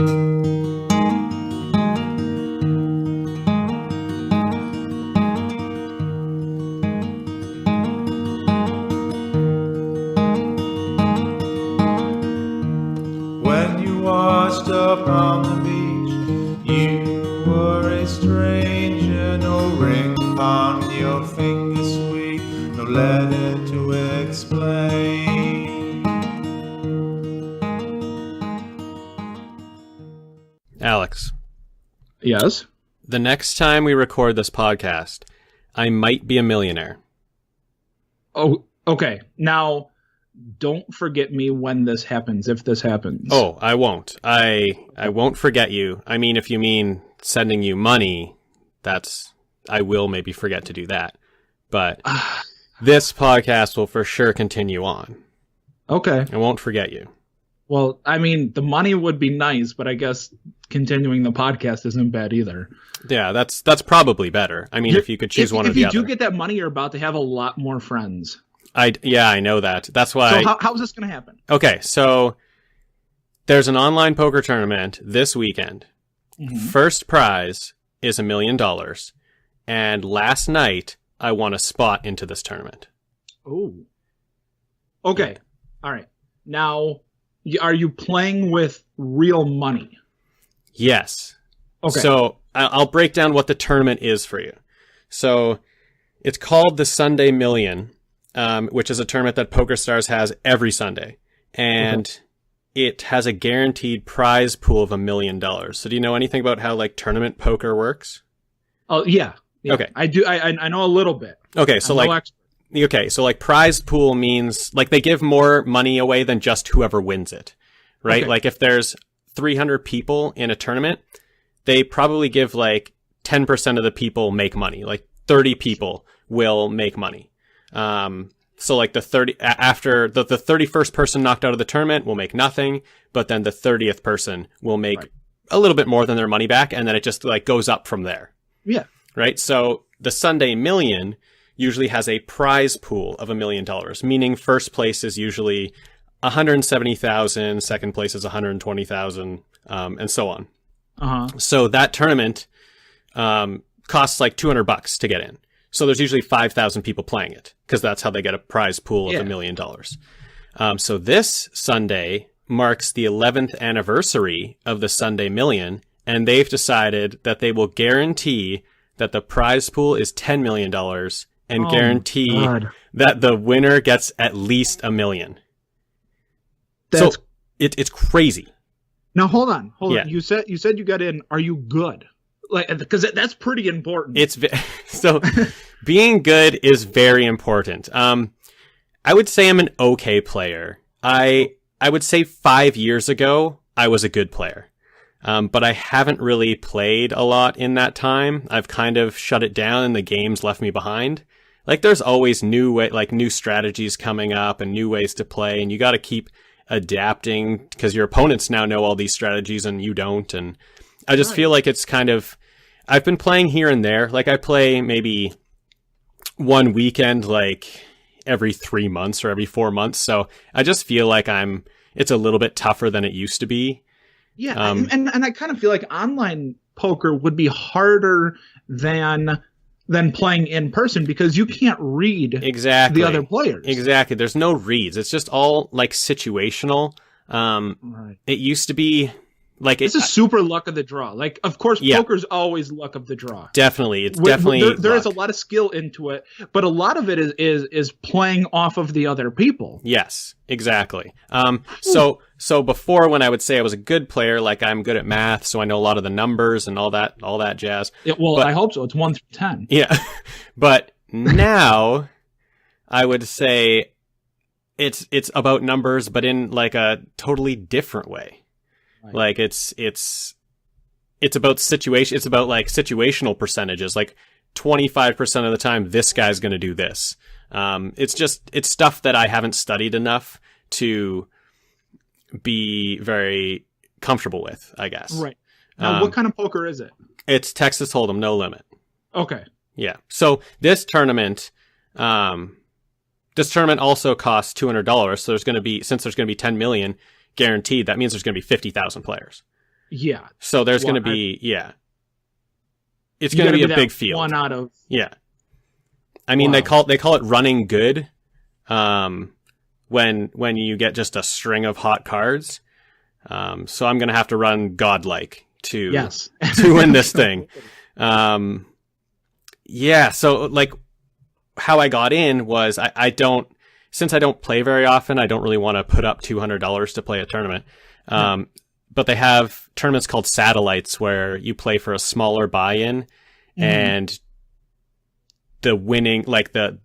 When you washed up on the beach, you were a stranger. No ring on your finger, sweet, no letter to explain. Alex, Yes? the next time we record this podcast, I might be a millionaire. Oh, okay. Now, don't forget me when this happens, if this happens. Oh, I won't. I won't forget you. I mean, if you mean sending you money, I will maybe forget to do that. But this podcast will for sure continue on. Okay. I won't forget you. Well, I mean, the money would be nice, but I guess continuing the podcast isn't bad either. Yeah, that's probably better. I mean, if you could choose one or the other. If you do get that money, you're about to have a lot more friends. I know that. That's why. So how's this going to happen? Okay, so there's an online poker tournament this weekend. Mm-hmm. First prize is $1 million. And last night, I won a spot into this tournament. Oh. Okay. All right. Now, are you playing with real money? Yes. Okay. So I'll break down what the tournament is for you. So it's called the Sunday Million, which is a tournament that PokerStars has every Sunday. And it has a guaranteed prize pool of $1 million. So do you know anything about how like tournament poker works? Oh, yeah. Okay. I do. I know a little bit. Okay. So like prize pool means like they give more money away than just whoever wins it, right? Okay. Like if there's 300 people in a tournament, they probably give like 10% of the people make money. Like 30 people will make money. So like after the 31st person knocked out of the tournament will make nothing, but then the 30th person will make a little bit more than their money back. And then it just like goes up from there. Yeah. Right. So the Sunday Million usually has a prize pool of $1 million, meaning first place is usually 170,000, second place is 120,000, and so on. Uh-huh. So that tournament costs like $200 to get in. So there's usually 5,000 people playing it because that's how they get a prize pool of $1 million. So this Sunday marks the 11th anniversary of the Sunday Million, and they've decided that they will guarantee that the prize pool is $10 million and guarantee that the winner gets at least $1 million. So it's crazy. Now hold on. Yeah. You said you got in. Are you good? Like, because that's pretty important. So being good is very important. I would say I'm an okay player. I would say 5 years ago I was a good player. But I haven't really played a lot in that time. I've kind of shut it down and the game's left me behind. Like there's always new strategies coming up and new ways to play, and you got to keep adapting because your opponents now know all these strategies and you don't. And I just feel like it's kind of, I've been playing here and there. Like I play maybe one weekend, like every 3 months or every 4 months. So I just feel like it's a little bit tougher than it used to be. Yeah, and I kind of feel like online poker would be harder than playing in person because you can't read the other players. Exactly. There's no reads. It's just all like situational. It used to be like this is super luck of the draw. Like, of course, poker's always luck of the draw. Definitely, there is a lot of skill into it, but a lot of it is playing off of the other people. Yes, exactly. So before, when I would say I was a good player, like I'm good at math, so I know a lot of the numbers and all that jazz. I hope so. It's 1 through 10. Yeah, but now I would say it's about numbers, but in like a totally different way. Right. Like it's about situation. It's about like situational percentages. Like 25% of the time, this guy's going to do this. It's stuff that I haven't studied enough to be very comfortable with, I guess. Right. Now, what kind of poker is it? It's Texas Hold'em, no limit. Okay. Yeah. So this tournament also costs $200. So since there's going to be 10 million guaranteed, that means there's going to be 50,000 players. Yeah. So there's going to be, it's going to be a big field. One out of. Yeah. I mean, they call it running good. When you get just a string of hot cards. So I'm going to have to run godlike to win this thing. So like how I got in was since I don't play very often, I don't really want to put up $200 to play a tournament. But they have tournaments called satellites where you play for a smaller buy-in and the winning, like the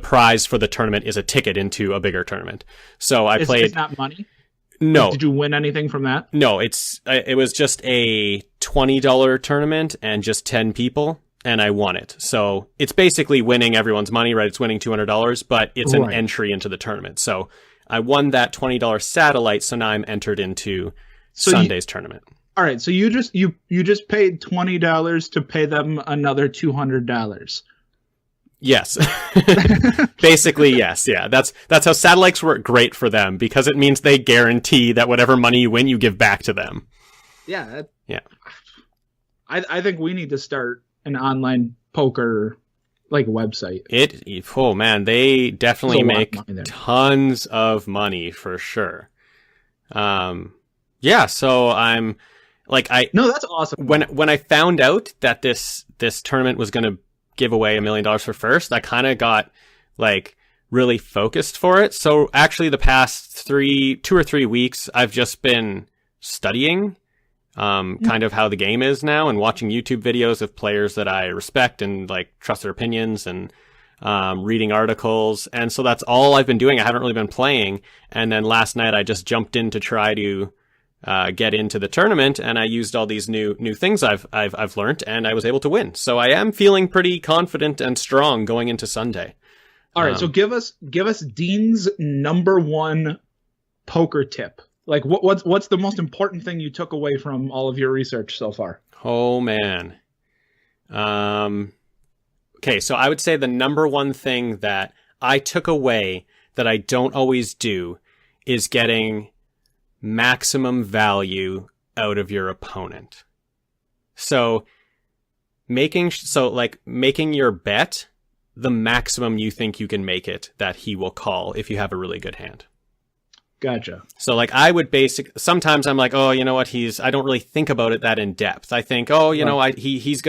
prize for the tournament is a ticket into a bigger tournament. So I played. It's not money? No. Like, did you win anything from that? No, it was just a $20 tournament and just 10 people, and I won it. So it's basically winning everyone's money, right? It's winning $200, but it's an entry into the tournament. So I won that $20 satellite, so now I'm entered into Sunday's tournament. All right, so you just paid $20 to pay them another $200. Yes. Basically, yes. Yeah. That's how satellites work great for them because it means they guarantee that whatever money you win, you give back to them. Yeah. Yeah. I think we need to start an online poker like website. Oh man, they definitely make tons of money for sure. So I'm like No, that's awesome. When I found out that this tournament was going to give away $1 million for first, I kind of got like really focused for it. So actually the past 2 or 3 weeks, I've just been studying kind of how the game is now and watching YouTube videos of players that I respect and like trust their opinions and reading articles. And so that's all I've been doing. I haven't really been playing. And then last night I just jumped in to try to get into the tournament, and I used all these new things I've learned, and I was able to win. So I am feeling pretty confident and strong going into Sunday. All right, so give us Dean's number one poker tip. Like, what's the most important thing you took away from all of your research so far? Oh man. Okay, so I would say the number one thing that I took away that I don't always do is getting maximum value out of your opponent. So making your bet the maximum you think you can make it that he will call if you have a really good hand. Gotcha. So like I would sometimes I'm like, oh, you know what? I don't really think about it that in depth. I think, oh, you know, he's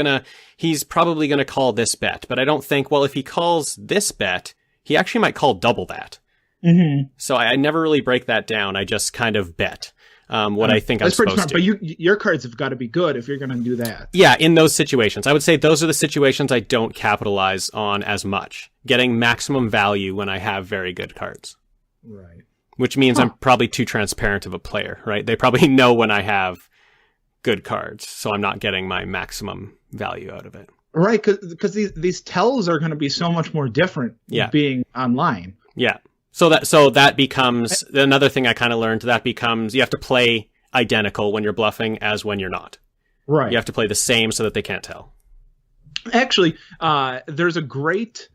probably going to call this bet, but I don't think, well, if he calls this bet, he actually might call double that. Mm-hmm. So I never really break that down. I just kind of bet what I think I'm supposed to. But your cards have got to be good if you're going to do that. Yeah, in those situations. I would say those are the situations I don't capitalize on as much. Getting maximum value when I have very good cards. Right. Which means I'm probably too transparent of a player, right? They probably know when I have good cards, so I'm not getting my maximum value out of it. Right, because these tells are going to be so much more different being online. Yeah. So that becomes another thing I kind of learned. That becomes you have to play identical when you're bluffing as when you're not. Right. You have to play the same so that they can't tell. Actually, there's a great,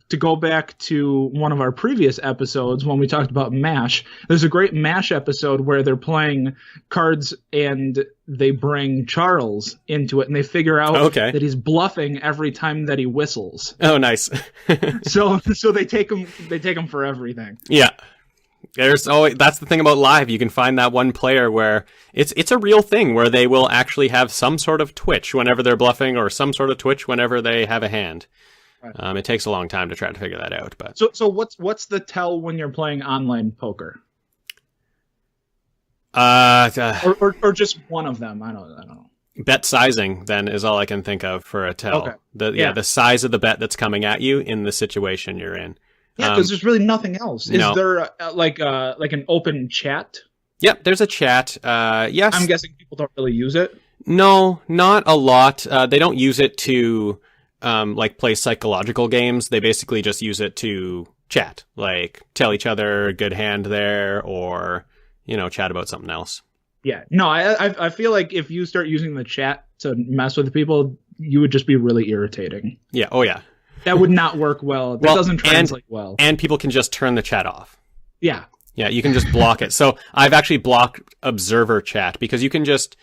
to go back to one of our previous episodes when we talked about MASH, there's a great MASH episode where they're playing cards and they bring Charles into it and they figure out that he's bluffing every time that he whistles. Oh, nice. so they take him for everything. Yeah. That's the thing about live. You can find that one player where it's a real thing where they will actually have some sort of twitch whenever they're bluffing or some sort of twitch whenever they have a hand. Right. It takes a long time to try to figure that out, but so what's the tell when you're playing online poker? Or just one of them. I don't know. Bet sizing then is all I can think of for a tell. Okay. The size of the bet that's coming at you in the situation you're in. Yeah, because there's really nothing else. Is there like an open chat? Yep, there's a chat. Yes. I'm guessing people don't really use it. No, not a lot. They don't use it to play psychological games. They basically just use it to chat, like tell each other a good hand there, or chat about something else. Yeah, no, I feel like if you start using the chat to mess with people, you would just be really irritating. Yeah. Oh yeah. That would not work well. That doesn't translate well. And people can just turn the chat off. Yeah. Yeah, you can just block it. So I've actually blocked observer chat because you can just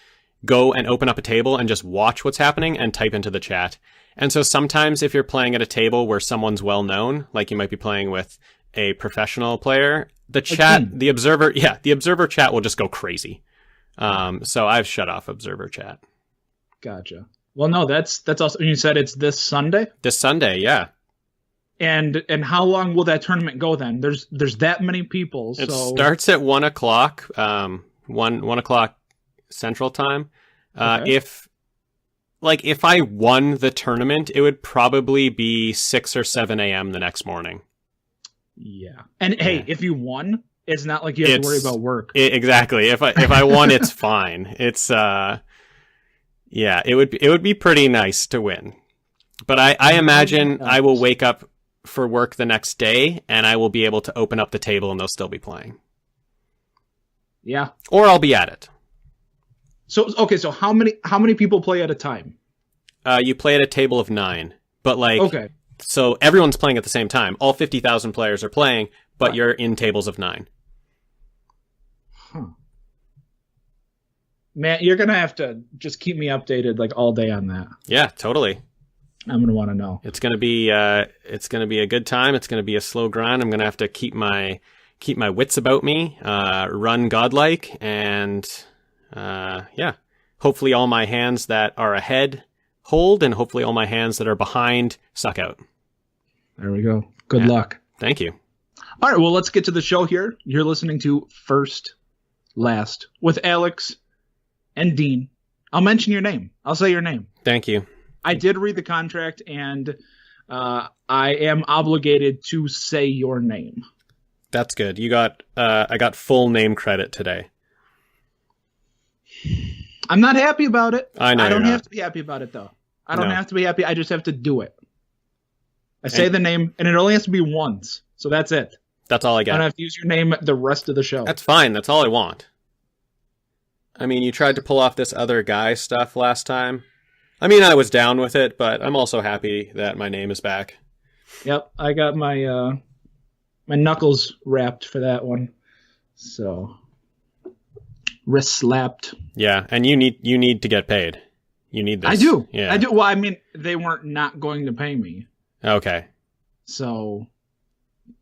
go and open up a table and just watch what's happening and type into the chat. And so sometimes if you're playing at a table where someone's well known, like you might be playing with a professional player, the observer chat will just go crazy. So I've shut off observer chat. Gotcha. Well, no, that's also, you said it's this Sunday? This Sunday, yeah. And how long will that tournament go then? There's that many people. It so starts at 1 o'clock, 1 o'clock Central Time. Okay. If I won the tournament, it would probably be 6 or 7 a.m. the next morning. Yeah. And hey, if you won, it's not like you have to worry about work. Exactly. If I won, it's fine. It's it would be pretty nice to win. But I imagine I will wake up for work the next day and I will be able to open up the table and they'll still be playing. Yeah. Or I'll be at it. So how many people play at a time? You play at a table of 9, but okay. So everyone's playing at the same time. All 50,000 players are playing, but you're in tables of 9. Huh. Man, you're gonna have to just keep me updated like all day on that. Yeah, totally. I'm gonna want to know. It's gonna be a good time. It's gonna be a slow grind. I'm gonna have to keep my wits about me, run godlike, and hopefully all my hands that are ahead hold, and hopefully all my hands that are behind suck out. There we go. Good luck. Thank you. All right, well, let's get to the show here. You're listening to First Last with Alex and Dean. I'll mention your name. I'll say your name. Thank you. I did read the contract, and I am obligated to say your name. That's good. I got full name credit today. I'm not happy about it. I know. I don't have to be happy about it, though. I don't have to be happy. I just have to do it. I say the name, and it only has to be once. So that's it. That's all I I get. don't have to use your name the rest of the show. That's fine. That's all I want. I mean, you tried to pull off this other guy stuff last time. I mean, I was down with it, but I'm also happy that my name is back. Yep, I got my my knuckles wrapped for that one. So wrist slapped. Yeah, and you need to get paid. You need this. I do. Yeah. I do. Well, I mean, they weren't not going to pay me. Okay. So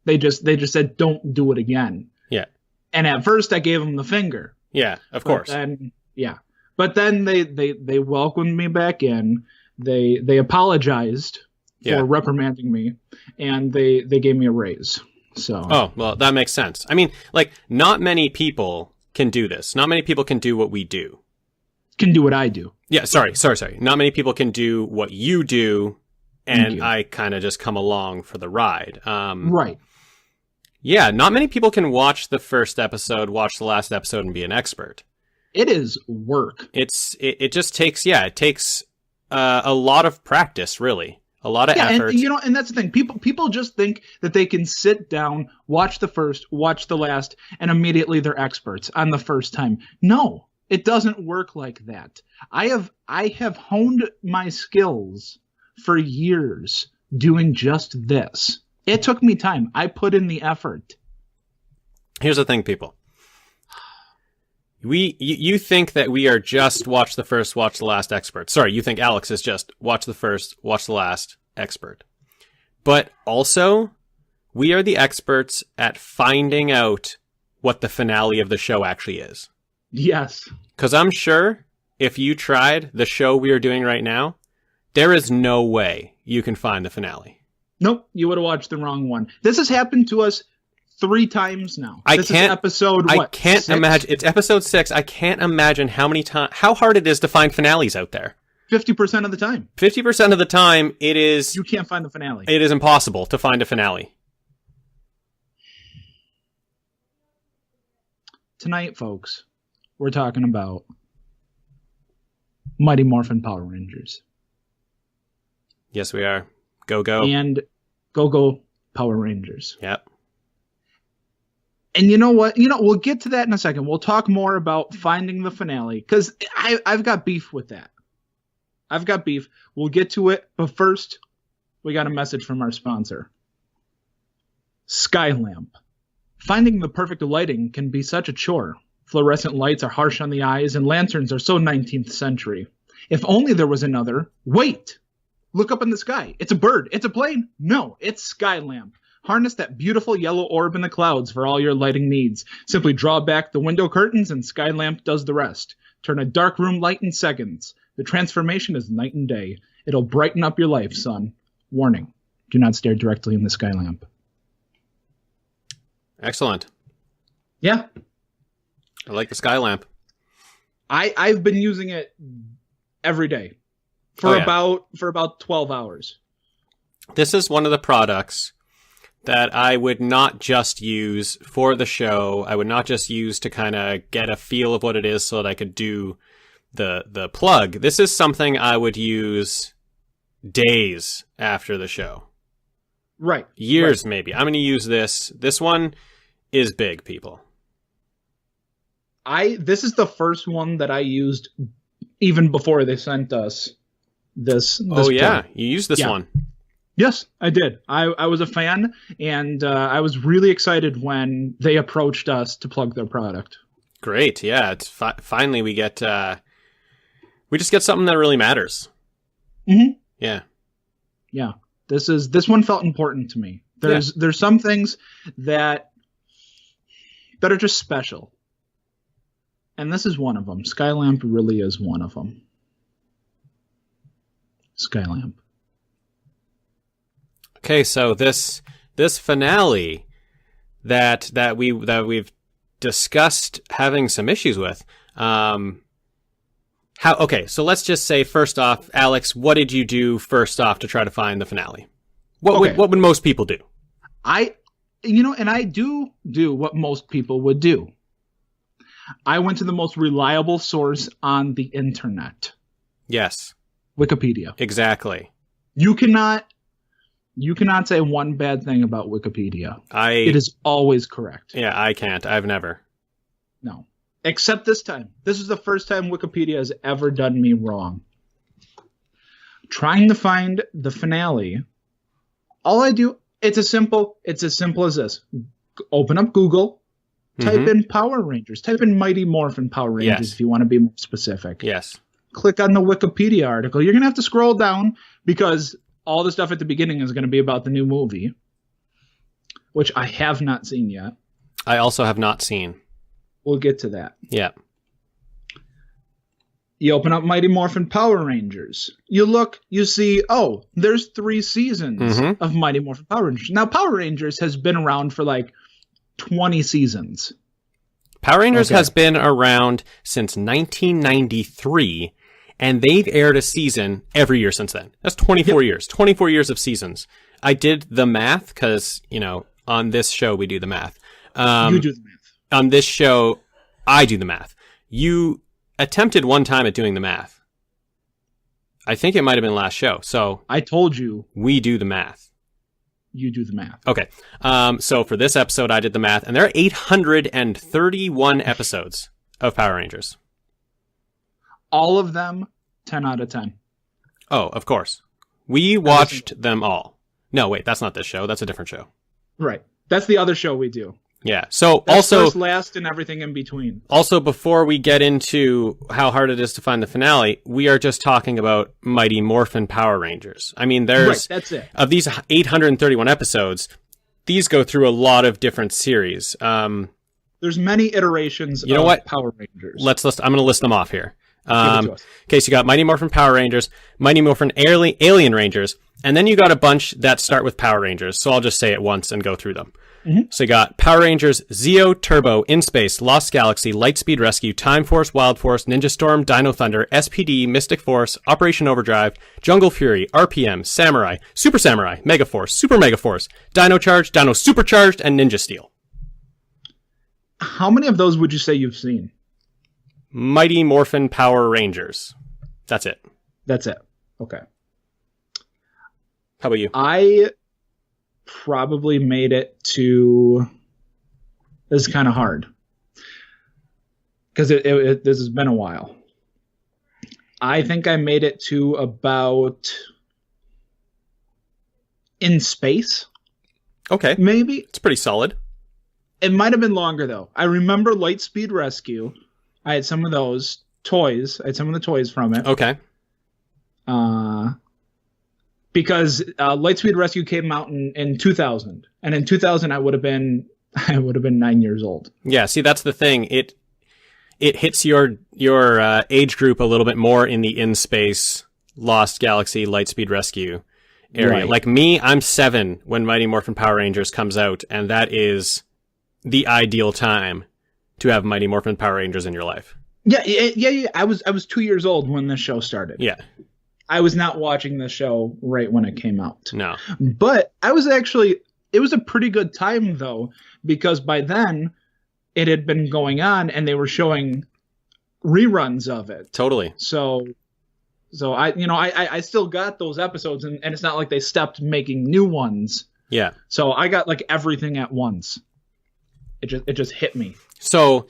they just said don't do it again. Yeah. And at first I gave them the finger. Yeah, of course. But then they welcomed me back in. They apologized for reprimanding me, and they gave me a raise. So. Oh, well, that makes sense. I mean, like, not many people can do this. Not many people can do what we do. Can do what I do. Yeah, sorry. Not many people can do what you do, and I kind of just come along for the ride. Right. Yeah, not many people can watch the first episode, watch the last episode, and be an expert. It is work. It just takes a lot of practice, really. A lot of effort. And that's the thing. People just think that they can sit down, watch the first, watch the last, and immediately they're experts on the first time. No, it doesn't work like that. I have honed my skills for years doing just this. It took me time. I put in the effort. Here's the thing, people. You think that we are just watch the first, watch the last expert. Sorry, you think Alex is just watch the first, watch the last expert. But also, we are the experts at finding out what the finale of the show actually is. Yes. Because I'm sure if you tried the show we are doing right now, there is no way you can find the finale. Nope, you would have watched the wrong one. This has happened to us 3 times now. This is episode what? I can't 6? imagine. It's episode 6. I can't imagine how hard it is to find finales out there. 50% of the time. 50% of the time, it is. You can't find the finale. It is impossible to find a finale. Tonight, folks, we're talking about Mighty Morphin Power Rangers. Yes, we are. Go. And go Power Rangers. Yep. And you know what? We'll get to that in a second. We'll talk more about finding the finale, because I've got beef with that. I've got beef. We'll get to it. But first, we got a message from our sponsor, Skylamp. Finding the perfect lighting can be such a chore. Fluorescent lights are harsh on the eyes, and lanterns are so 19th century. If only there was another. Wait! Look up in the sky. It's a bird. It's a plane. No, it's Skylamp. Harness that beautiful yellow orb in the clouds for all your lighting needs. Simply draw back the window curtains and Skylamp does the rest. Turn a dark room light in seconds. The transformation is night and day. It'll brighten up your life, son. Warning. Do not stare directly in the Skylamp. Excellent. Yeah. I like the Skylamp. I've been using it every day for about 12 hours. This is one of the products that I would not just use for the show. I would not just use to kind of get a feel of what it is so that I could do the plug. This is something I would use days after the show. Right. Years, maybe. I'm going to use this. This one is big, people. This is the first one that I used even before they sent us this Oh, yeah. plug. You used this one. Yes, I did. I was a fan, and I was really excited when they approached us to plug their product. Great. Yeah. It's finally we get, we just get something that really matters. Mm-hmm. Yeah. Yeah. This one felt important to me. There's some things that are just special. And this is one of them. Skylamp really is one of them. Skylamp. Okay, so this finale that we've discussed having some issues with. So let's just say first off, Alex, what did you do first off to try to find the finale? What would most people do? I do what most people would do. I went to the most reliable source on the internet. Yes. Wikipedia. Exactly. You cannot say one bad thing about Wikipedia. It is always correct. Yeah, I can't. I've never. No. Except this time. This is the first time Wikipedia has ever done me wrong. Trying to find the finale, all I do, it's as simple as this. Open up Google, type in Power Rangers, type in Mighty Morphin Power Rangers if you want to be more specific. Yes. Click on the Wikipedia article. You're going to have to scroll down because all the stuff at the beginning is going to be about the new movie, which I have not seen yet. I also have not seen. We'll get to that. Yeah. You open up Mighty Morphin Power Rangers. You look, you see, there's 3 seasons of Mighty Morphin Power Rangers. Now, Power Rangers has been around for like 20 seasons. Power Rangers has been around since 1993, and they've aired a season every year since then. That's 24 years. 24 years of seasons. I did the math because, on this show we do the math. You do the math. On this show, I do the math. You attempted one time at doing the math. I think it might have been last show. So I told you. We do the math. You do the math. Okay. So for this episode, I did the math, and there are 831 episodes of Power Rangers. All of them, 10 out of 10. Oh, of course. We watched them all. No, wait, that's not this show. That's a different show. Right. That's the other show we do. Yeah. So That's also first, last, and everything in between. Also, before we get into how hard it is to find the finale, we are just talking about Mighty Morphin Power Rangers. I mean, that's it. Of these 831 episodes, these go through a lot of different series. There's many iterations of what? Power Rangers. I'm going to list them off here. Okay, so you got Mighty Morphin Power Rangers, Mighty Morphin Alien Rangers, and then you got a bunch that start with Power Rangers. So I'll just say it once and go through them. So you got Power Rangers, Zeo, Turbo, In Space, Lost Galaxy, Lightspeed Rescue, Time Force, Wild Force, Ninja Storm, Dino Thunder, SPD, Mystic Force, Operation Overdrive, Jungle Fury, RPM, Samurai, Super Samurai, Mega Force, Super Mega Force, Dino Charge, Dino Supercharged, and Ninja Steel. How many of those would you say you've seen? Mighty Morphin Power Rangers. That's it. That's it. Okay. How about you? I probably made it to... This is kind of hard. Because this has been a while. I think I made it to about... In Space. Okay. Maybe. It's pretty solid. It might have been longer though. I remember Lightspeed Rescue. I had some of those toys. I had some of the toys from it. Okay. Because Lightspeed Rescue came out in 2000, and in 2000 I would have been 9 years old. Yeah. See, that's the thing. It hits your age group a little bit more in the in-space Lost Galaxy Lightspeed Rescue area. Right. Like me, I'm 7 when Mighty Morphin Power Rangers comes out, and that is the ideal time to have Mighty Morphin Power Rangers in your life. Yeah. I was 2 years old when this show started. Yeah. I was not watching the show right when it came out. No. But it was a pretty good time though, because by then it had been going on and they were showing reruns of it. Totally. So I still got those episodes, and it's not like they stopped making new ones. Yeah. So I got like everything at once. It just hit me. So,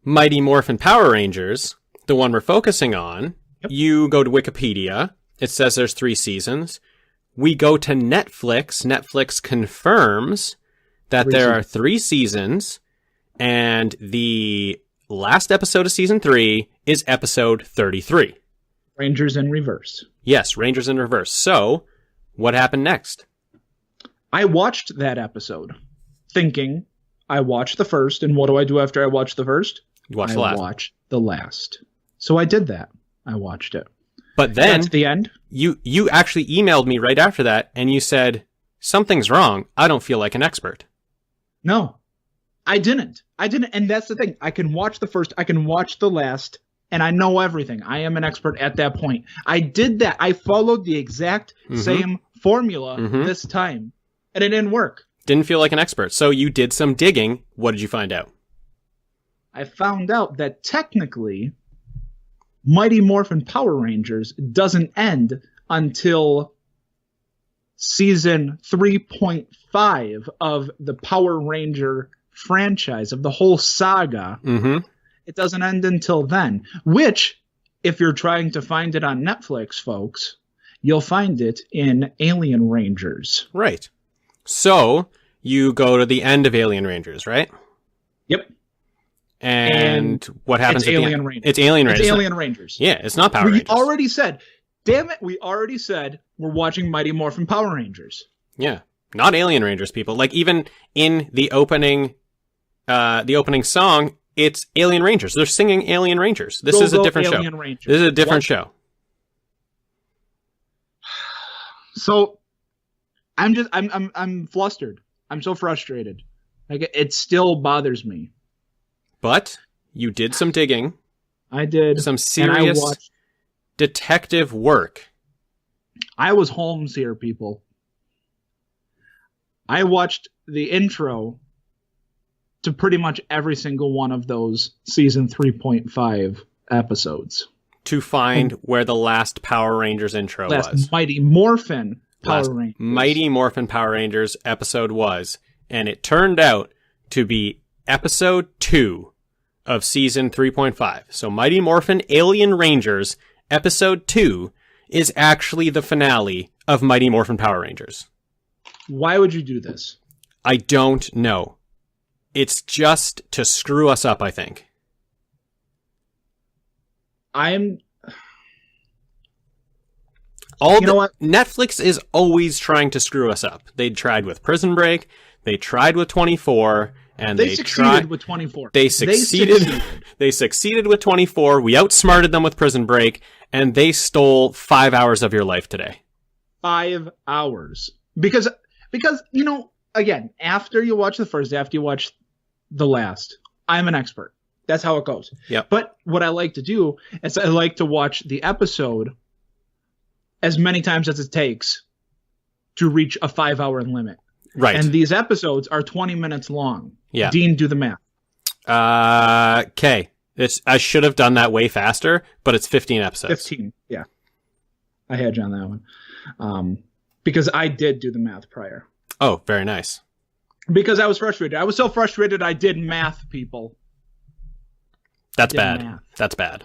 Mighty Morphin Power Rangers, the one we're focusing on, Yep. You go to Wikipedia. It says there's 3 seasons. We go to Netflix. Netflix confirms that there are 3 seasons, and the last episode of season 3 is episode 33. Rangers in Reverse. Yes, Rangers in Reverse. So, what happened next? I watched that episode thinking I watched the first, and what do I do after I watch the first? You watched the last. I watch the last. So I did that. I watched it. But then That's the end. you actually emailed me right after that, and you said, something's wrong. I don't feel like an expert. No, I didn't. And that's the thing. I can watch the first, I can watch the last, and I know everything. I am an expert at that point. I did that. I followed the exact same formula this time, and it didn't work. Didn't feel like an expert. So you did some digging. What did you find out? I found out that technically Mighty Morphin Power Rangers doesn't end until season 3.5 of the Power Ranger franchise, of the whole saga. Mm-hmm. It doesn't end until then, which, if you're trying to find it on Netflix, folks, you'll find it in Alien Rangers. Right. So you go to the end of Alien Rangers, right? Yep. And what happens It's at the Alien end? Rangers. It's Alien Rangers. It's Alien Rangers. Yeah, it's not Power we Rangers. already said, damn it, we already said we're watching Mighty Morphin Power Rangers. Yeah. Not Alien Rangers, people. Like, even in the opening song, it's Alien Rangers. They're singing Alien Rangers. This is a different show. Rangers. This is a different show. So I'm flustered. I'm so frustrated. Like, it still bothers me. But you did some digging. I did. Some serious detective work. I was Holmes here, people. I watched the intro to pretty much every single one of those season 3.5 episodes. To find where the last Power Rangers intro was. Mighty Morphin Power Rangers. Mighty Morphin Power Rangers episode was. And it turned out to be episode 2 of season 3.5. So Mighty Morphin Alien Rangers episode 2 is actually the finale of Mighty Morphin Power Rangers. Why would you do this? I don't know. It's just to screw us up, I think. You know what? Netflix is always trying to screw us up. They tried with Prison Break, they tried with 24, and they succeeded with 24. They succeeded with 24. We outsmarted them with Prison Break, and they stole 5 hours of your life today. 5 hours. Because you know, again, after you watch the first, after you watch the last, I'm an expert. That's how it goes. Yep. But what I like to do is I like to watch the episode as many times as it takes to reach a 5-hour limit. Right. And these episodes are 20 minutes long. Yeah. Dean, do the math. Okay. I should have done that way faster, but it's 15 episodes. 15, yeah. I had you on that one. Because I did do the math prior. Oh, very nice. Because I was frustrated. I was so frustrated I did math, people. That's bad. Math. That's bad.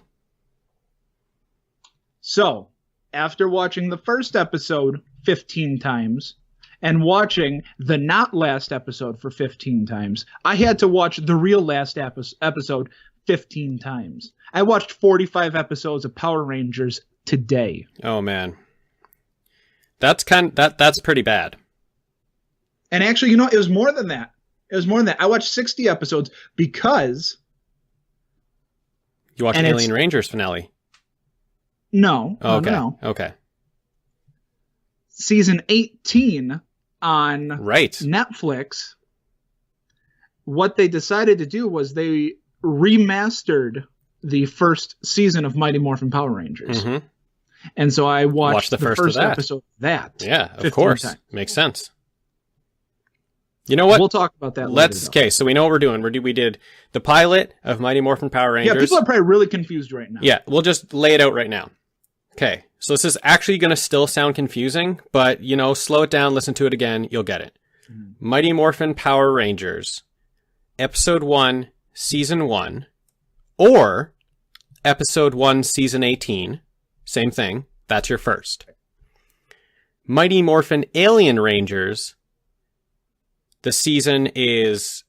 So, after watching the first episode 15 times, and watching the not last episode for 15 times. I had to watch the real last episode 15 times. I watched 45 episodes of Power Rangers today. Oh man. That's pretty bad. And actually, it was more than that. I watched 60 episodes because you watched Alien Rangers finale. No. Okay. No. Okay. Season 18 on Netflix. What they decided to do was they remastered the first season of Mighty Morphin Power Rangers. Mm-hmm. And so I watched the first of episode of that. Yeah, of course. Times. Makes sense. You know what? We'll talk about that later. Okay, so we know what we're doing. We did the pilot of Mighty Morphin Power Rangers. Yeah, people are probably really confused right now. Yeah, we'll just lay it out right now. Okay, so this is actually going to still sound confusing, but, slow it down, listen to it again, you'll get it. Mm-hmm. Mighty Morphin Power Rangers, Episode 1, Season 1, or Episode 1, Season 18, same thing, that's your first. Mighty Morphin Alien Rangers, the season is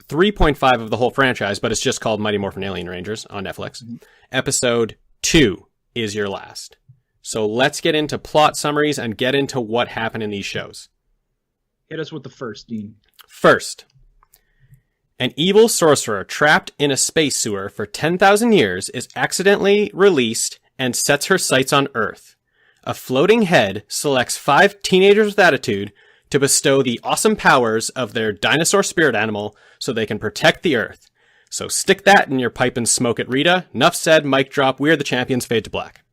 3.5 of the whole franchise, but it's just called Mighty Morphin Alien Rangers on Netflix. Mm-hmm. Episode 2 is your last. So let's get into plot summaries and get into what happened in these shows. Hit us with the first, Dean. First, an evil sorcerer trapped in a space sewer for 10,000 years is accidentally released and sets her sights on Earth. A floating head selects 5 teenagers with attitude to bestow the awesome powers of their dinosaur spirit animal so they can protect the Earth. So stick that in your pipe and smoke it, Rita. Enough said, mic drop, we're the champions, fade to black.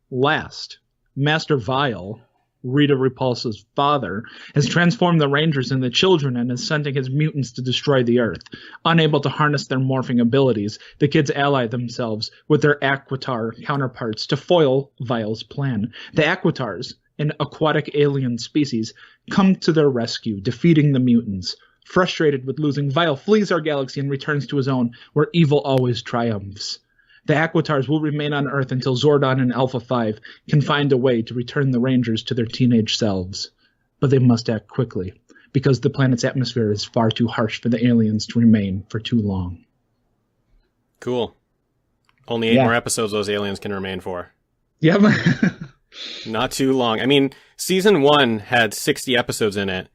Last, Master Vile, Rita Repulsa's father, has transformed the Rangers into children and is sending his mutants to destroy the Earth. Unable to harness their morphing abilities, the kids ally themselves with their Aquitar counterparts to foil Vile's plan. The Aquitars, an aquatic alien species, come to their rescue, defeating the mutants. Frustrated with losing, Vile flees our galaxy and returns to his own, where evil always triumphs. The Aquitars will remain on Earth until Zordon and Alpha 5 can find a way to return the Rangers to their teenage selves. But they must act quickly, because the planet's atmosphere is far too harsh for the aliens to remain for too long. Cool. Only 8 more episodes those aliens can remain for. Yep. Not too long. I mean, Season 1 had 60 episodes in it,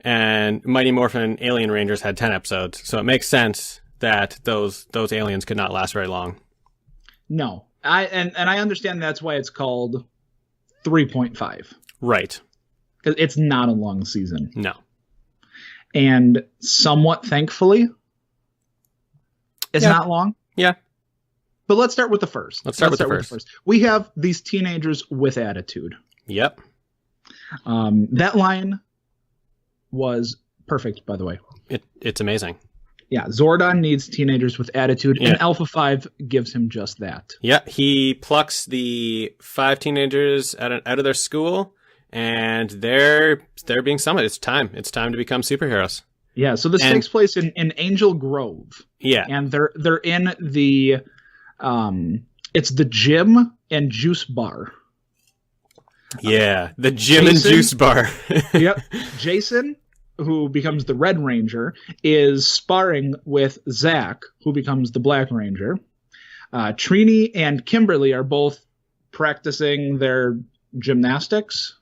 and Mighty Morphin Alien Rangers had 10 episodes, so it makes sense that those aliens could not last very long. No. I understand that's why it's called 3.5. Right. Because it's not a long season. No. And somewhat thankfully, it's not long. Yeah. But let's start with the first. Let's start with the first. We have these teenagers with attitude. Yep. That line was perfect, by the way. It's amazing. Yeah, Zordon needs teenagers with attitude, and Alpha 5 gives him just that. Yeah, he plucks the 5 teenagers out of their school, and they're being summoned. It's time. It's time to become superheroes. Yeah, so this takes place in Angel Grove. Yeah. And they're in the it's the gym and juice bar. Yeah, the gym and juice bar. Yep. Jason, who becomes the Red Ranger, is sparring with Zach, who becomes the Black Ranger. Trini and Kimberly are both practicing their gymnastics.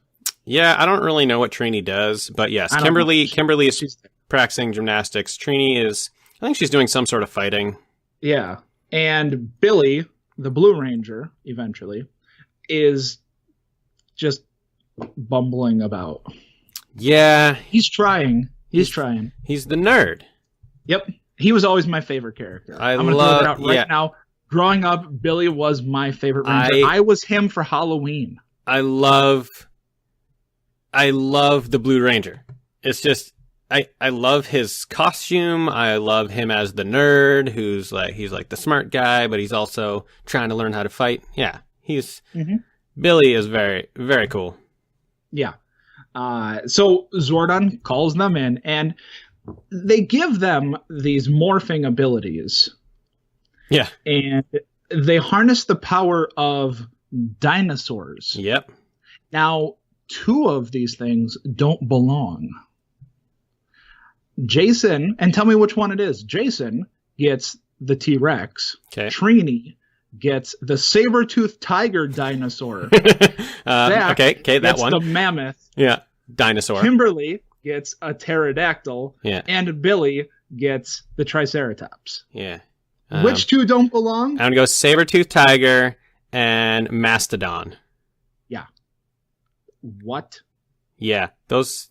Yeah, I don't really know what Trini does, but yes, Kimberly is practicing gymnastics. Trini is, I think she's doing some sort of fighting. Yeah, and Billy, the Blue Ranger, eventually, is just bumbling about. Yeah. He's trying. He's trying. He's the nerd. Yep. He was always my favorite character. I'm going to throw that out right now. Growing up, Billy was my favorite Ranger. I was him for Halloween. I love the Blue Ranger. It's just, I love his costume. I love him as the nerd he's like the smart guy, but he's also trying to learn how to fight. Yeah. Billy is very, very cool. Yeah. So Zordon calls them in, and they give them these morphing abilities. Yeah. And they harness the power of dinosaurs. Yep. Now, two of these things don't belong. Jason, and tell me which one it is. Jason gets the T-Rex. Okay. Trini gets the saber-toothed tiger dinosaur. Zach okay, that gets one. the mammoth. Yeah, dinosaur. Kimberly gets a pterodactyl. Yeah. And Billy gets the triceratops. Yeah. Which two don't belong? I'm going to go saber-toothed tiger and mastodon. Yeah. What? Yeah, those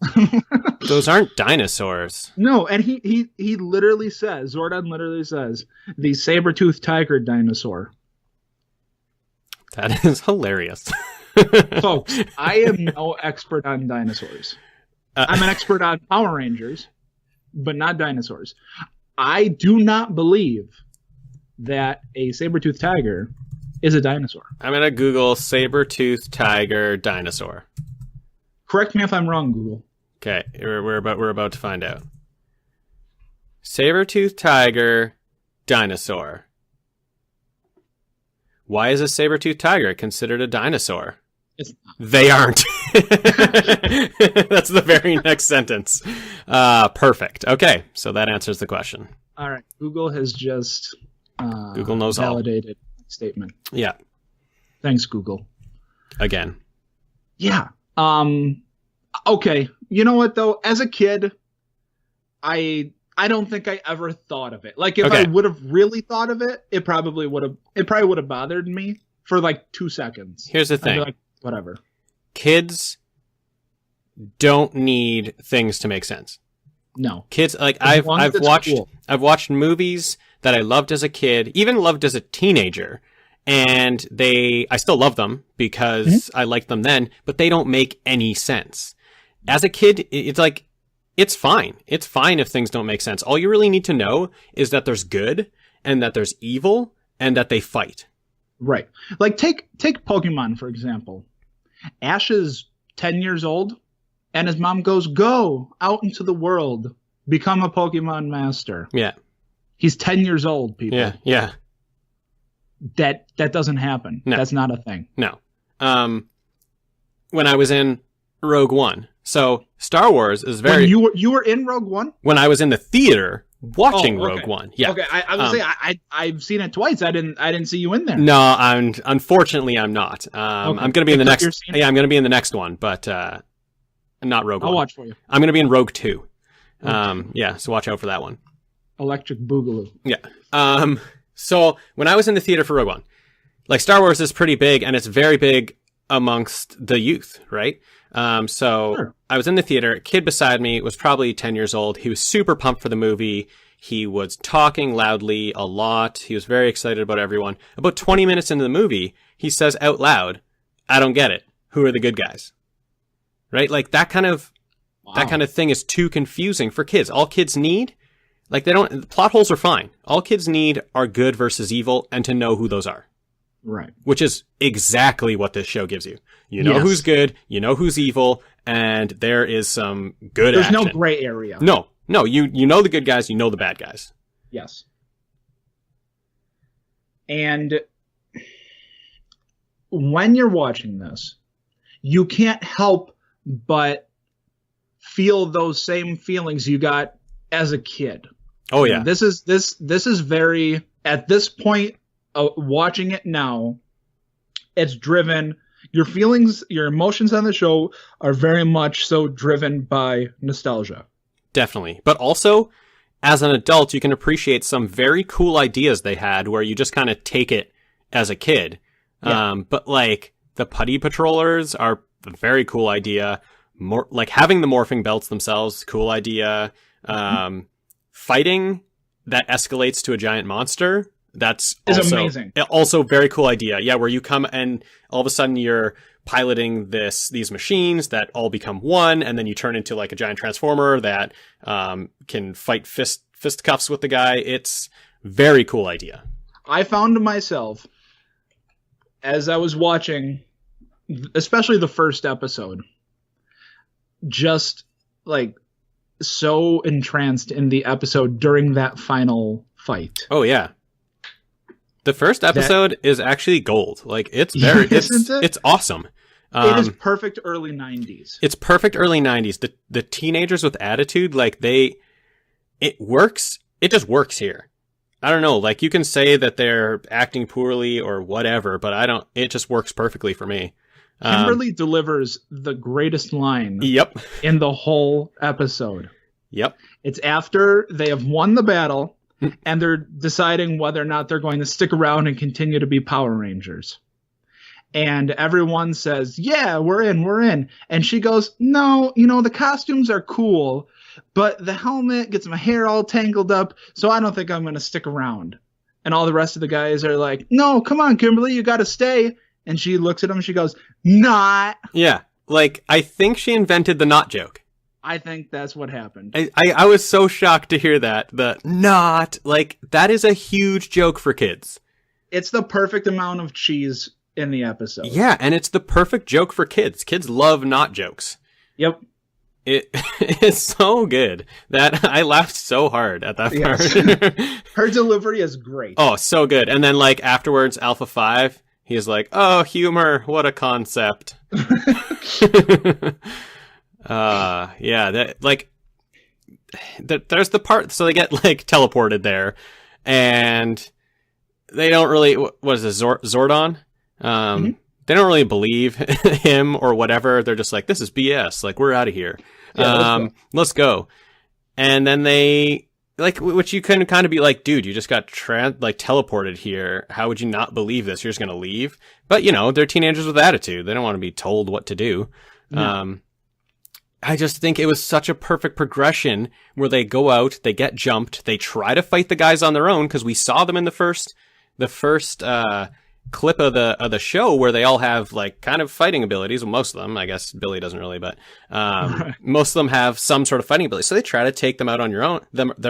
aren't dinosaurs. No, and he literally says, Zordon literally says, the saber-toothed tiger dinosaur. That is hilarious. Folks, I am no expert on dinosaurs. I'm an expert on Power Rangers, but not dinosaurs. I do not believe that a saber-toothed tiger is a dinosaur. I'm going to Google saber-toothed tiger dinosaur. Correct me if I'm wrong, Google. Okay, we're about to find out. Saber-toothed tiger dinosaur. Why is a saber-toothed tiger considered a dinosaur? It's not. They aren't. That's the very next sentence. Perfect. Okay, so that answers the question. All right, Google has just Google knows all. validated my statement. Yeah, Thanks, Google. again. Yeah. Okay. You know what though? As a kid, I don't think I ever thought of it. Like if I Okay. would have really thought of it, it probably would have bothered me for like 2 seconds. Here's the I'd be thing. like, whatever. Kids don't need things to make sense. No. Kids like As long as I've it's watched cool. I've watched movies that I loved as a kid, even loved as a teenager, and I still love them because I liked them then, but they don't make any sense. As a kid, it's like it's fine. It's fine if things don't make sense. All you really need to know is that there's good and that there's evil and that they fight. Right. Like take Pokemon for example. Ash is 10 years old and his mom goes, "Go out into the world, become a Pokemon master." Yeah. He's 10 years old, people. Yeah. That doesn't happen. No. That's not a thing. No. When I was in Rogue One. So Star Wars is very When you were in Rogue One? when I was in the theater watching Oh, okay. Rogue One. Yeah. Okay, I was saying I've seen it twice. I didn't see you in there. No, unfortunately I'm not. I'm going to be in the Except next you're seeing it? Yeah, I'm going to be in the next one, but not Rogue I'll One. watch for you. I'm going to be in Rogue 2. Yeah, so watch out for that one. Electric Boogaloo. Yeah. So when I was in the theater for Rogue One, like Star Wars is pretty big and it's very big amongst the youth, right? So Sure. I was in the theater. A kid beside me was probably 10 years old. He was super pumped for the movie. He was talking loudly a lot. He was very excited about everyone. About 20 minutes into the movie, he says out loud, "I don't get it. Who are the good guys?" Right? Like that kind of thing is too confusing for kids. All kids need, like plot holes are fine. All kids need are good versus evil and to know who those are. Right. Which is exactly what this show gives you. You know Yes. who's good, you know who's evil, and there is some good There's action. no gray area. No, you know the good guys, you know the bad guys. Yes. And when you're watching this, you can't help but feel those same feelings you got as a kid. Oh yeah. This is very, at this point, watching it now, it's driven, your feelings, your emotions on the show are very much so driven by nostalgia. Definitely. But also, as an adult, you can appreciate some very cool ideas they had where you just kind of take it as a kid. Yeah. But like the putty patrollers are a very cool idea. More like having the morphing belts themselves, cool idea. Fighting that escalates to a giant monster. That's Is amazing. Also very cool idea. Yeah, where you come and all of a sudden you're piloting these machines that all become one, and then you turn into like a giant transformer that can fight fisticuffs with the guy. It's very cool idea. I found myself, as I was watching, especially the first episode, just like so entranced in the episode during that final fight. Oh yeah. The first episode is actually gold. Like it's very, Isn't it? it's awesome. It is perfect early 90s. It's perfect early 90s. The teenagers with attitude, like it works. It just works here. I don't know. Like, you can say that they're acting poorly or whatever, but it just works perfectly for me. Kimberly delivers the greatest line Yep. in the whole episode. Yep. It's after they have won the battle and they're deciding whether or not they're going to stick around and continue to be Power Rangers. And everyone says, yeah, we're in. And she goes, no, the costumes are cool, but the helmet gets my hair all tangled up, so I don't think I'm going to stick around. And all the rest of the guys are like, no, come on, Kimberly, you got to stay. And she looks at him and she goes, not. Yeah. Like, I think she invented the not joke. I think that's what happened. I was so shocked to hear that. The not. Like, that is a huge joke for kids. It's the perfect amount of cheese in the episode. Yeah, and it's the perfect joke for kids. Kids love not jokes. Yep. It's so good that I laughed so hard at that part. Yes. Her delivery is great. Oh, so good. And then, like, afterwards, Alpha 5, he's like, oh, humor, what a concept. Yeah, that, like, there's the part, so they get, like, teleported there, and they don't really, what is this, Zordon? They don't really believe him or whatever. They're just like, this is BS. Like, we're out of here. Yeah, let's go. And then they, like, which you can kind of be like, dude, you just got teleported here. How would you not believe this? You're just going to leave. But, they're teenagers with attitude. They don't want to be told what to do. No. I just think it was such a perfect progression where they go out, they get jumped, they try to fight the guys on their own, because we saw them in the first clip of the show where they all have, like, kind of fighting abilities. Well, most of them, I guess Billy doesn't really, but most of them have some sort of fighting ability. So they try to take them out on their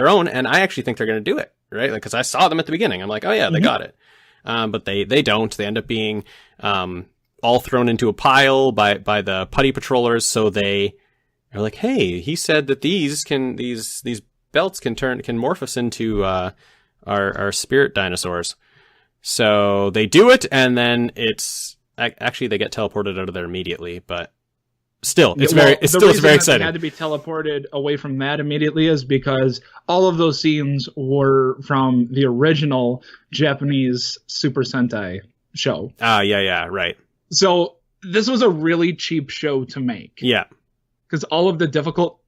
own, and I actually think they're going to do it, right? Like, because I saw them at the beginning. I'm like, oh yeah, they got it. But they don't. They end up being all thrown into a pile by the putty patrollers. So they are like, hey, he said that these belts can morph us into our spirit dinosaurs. So they do it, and then actually they get teleported out of there immediately, but still, it's very exciting. They had to be teleported away from that immediately is because all of those scenes were from the original Japanese Super Sentai show. Yeah, right. So this was a really cheap show to make. Yeah. Because all of the difficult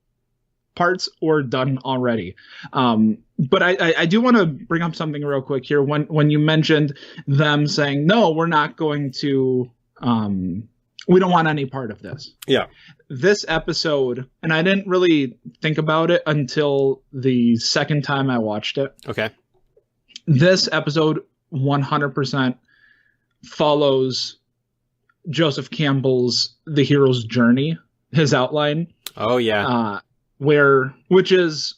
parts were done already. But I do want to bring up something real quick here. When you mentioned them saying, no, we're not going to, we don't want any part of this. Yeah. This episode, and I didn't really think about it until the second time I watched it. Okay. This episode 100% follows Joseph Campbell's The Hero's Journey, his outline. Oh, yeah. Which is,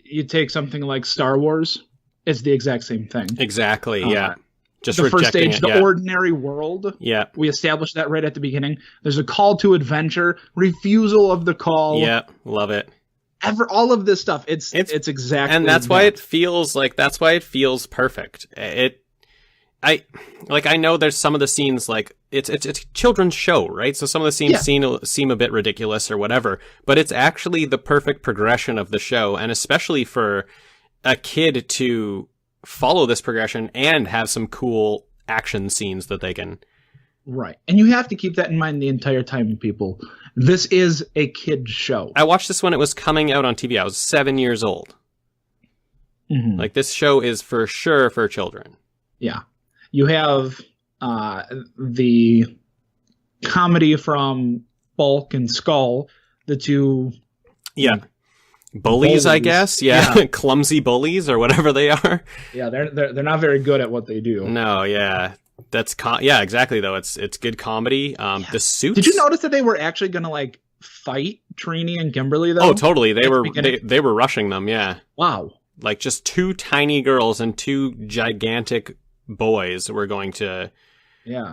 you take something like Star Wars, it's the exact same thing. Exactly, yeah. Just the first stage, it, the ordinary world. Yeah. We established that right at the beginning. There's a call to adventure, refusal of the call. Yeah, love it. All of this stuff, it's exactly. And that's why it feels perfect. I know there's some of the scenes, like, it's a children's show, right? So some of the scenes seem a bit ridiculous or whatever, but it's actually the perfect progression of the show, and especially for a kid to follow this progression and have some cool action scenes that they can. Right. And you have to keep that in mind the entire time, people. This is a kid's show. I watched this when it was coming out on TV. I was 7 years old. Mm-hmm. Like, this show is for sure for children. Yeah. You have the comedy from Bulk and Skull, the two... Yeah. Bullies, I guess. Yeah. Clumsy bullies or whatever they are. Yeah, they're not very good at what they do. No, yeah. That's yeah, exactly though. It's good comedy. The suits. Did you notice that they were actually going to, like, fight Trini and Kimberly though? Oh, totally. They were rushing them, yeah. Wow. Like, just two tiny girls and two gigantic boys were going to,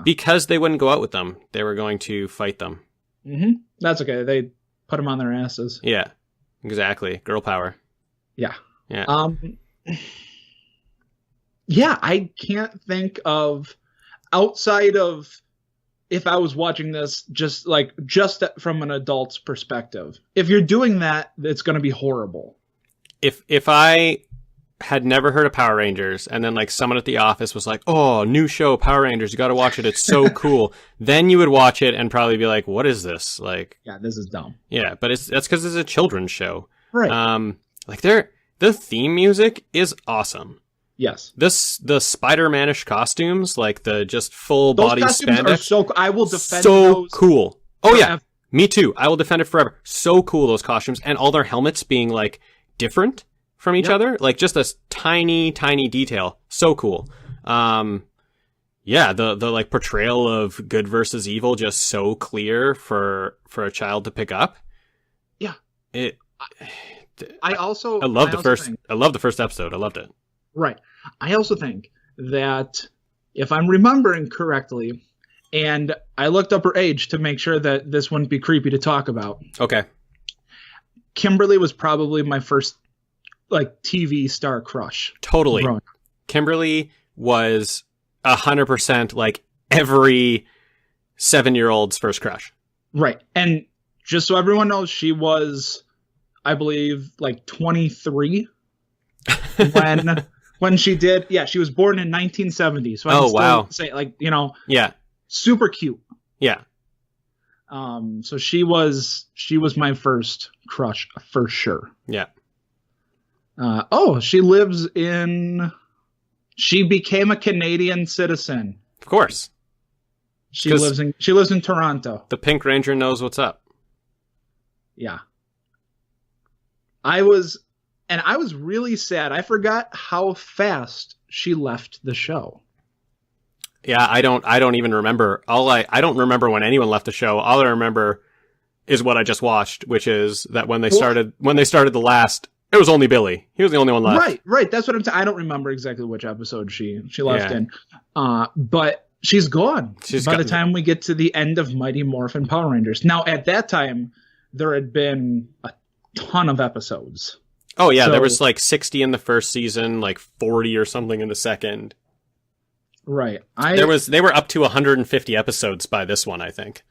because they wouldn't go out with them, they were going to fight them. Mm-hmm. That's okay. They put them on their asses. Yeah, exactly. Girl power. Yeah. Yeah. Yeah, I can't think of, outside of if I was watching this just from an adult's perspective. If you're doing that, it's going to be horrible. If I had never heard of Power Rangers and then like someone at the office was like, "Oh, new show Power Rangers, you got to watch it. It's so cool." Then you would watch it and probably be like, "What is this?" Like, yeah, this is dumb. Yeah, but that's because it's a children's show. Right. Like the theme music is awesome. Yes. The Spider-Man-ish costumes, like the just full Those body costumes spandex. are so I will defend so those cool. Oh forever. yeah, me too. I will defend it forever. So cool, those costumes, and all their helmets being like different from each other, like just a tiny detail. So cool. Yeah, the like portrayal of good versus evil just so clear for a child to pick up. Yeah. I love the first episode. I loved it. Right. I also think that if I'm remembering correctly, and I looked up her age to make sure that this wouldn't be creepy to talk about. Okay. Kimberly was probably my first like TV star crush. Totally. Kimberly was 100% like every 7-year-old's first crush. Right. And just so everyone knows, she was, I believe, like 23 when she did. Yeah, she was born in 1970. So I can still say, like, you know, yeah, super cute. Yeah. So she was my first crush for sure. Yeah. She became a Canadian citizen. Of course. She lives in Toronto. The Pink Ranger knows what's up. Yeah. I was really sad. I forgot how fast she left the show. Yeah, I don't even remember. I don't remember when anyone left the show. All I remember is what I just watched, which is that when they started the last, it was only Billy. He was the only one left. Right. That's what I'm saying. I don't remember exactly which episode she left in. But she's gone by the time we get to the end of Mighty Morphin Power Rangers. Now, at that time, there had been a ton of episodes. Oh, yeah. There was like 60 in the first season, like 40 or something in the second. Right. They were up to 150 episodes by this one, I think.